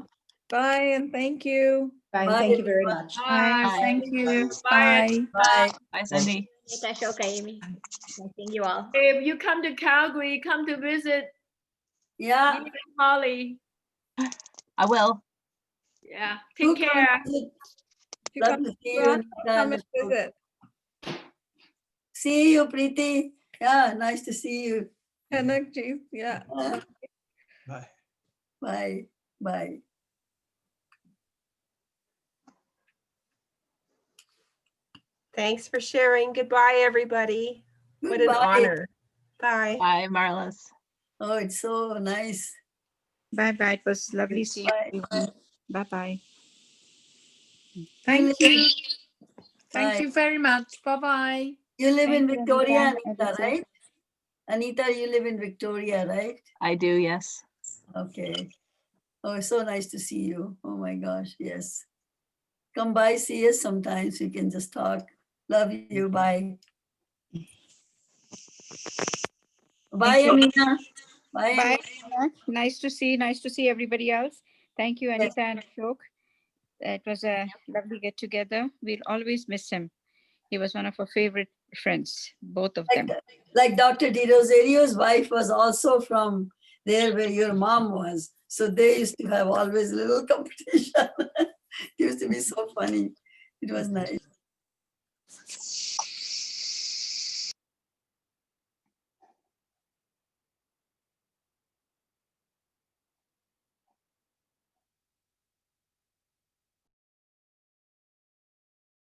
Bye and thank you. Bye. Bye, Thank you very everyone. much. Bye. Thank you. Bye. Bye. Bye, Cindy. It's okay, Amy. Nice seeing you all. If you come to Calgary, come to visit Yeah. me and Holly. I will. Yeah. Do Take come care. visit. You Love come to see to you. Toronto, Anita come and and Ashok. visit. See you, Preeti. Yeah, nice to see you. Kanak ji, yeah. Bye. Bye. Bye. Thanks for sharing. Goodbye, everybody. What an Goodbye. honor. Bye. Bye, Marlis. Oh, it's so nice. Bye-bye. It was lovely seeing Bye. everyone. Bye-bye. Thank you. Thank Bye. you very much. Bye-bye. You live in Thank you, Victoria, Anita. Anita, That's it. right? Anita, you live in Victoria, right? I do, yes. Okay. Oh, it's so nice to see you. Oh my gosh, yes. Come by, see us sometimes. We can just talk. Love you. Bye. Bye, you. Amina. Bye, Bye. Amina. Nice to see everybody else. Thank you, Yes. Anita and Ashok. It was a lovely get together. We'll always miss him. He was one of our favorite friends, both of them. Like Dr. Di Rosario's wife was also from there where your mom was. So they used to have always little competition. It used to be so funny. It was nice.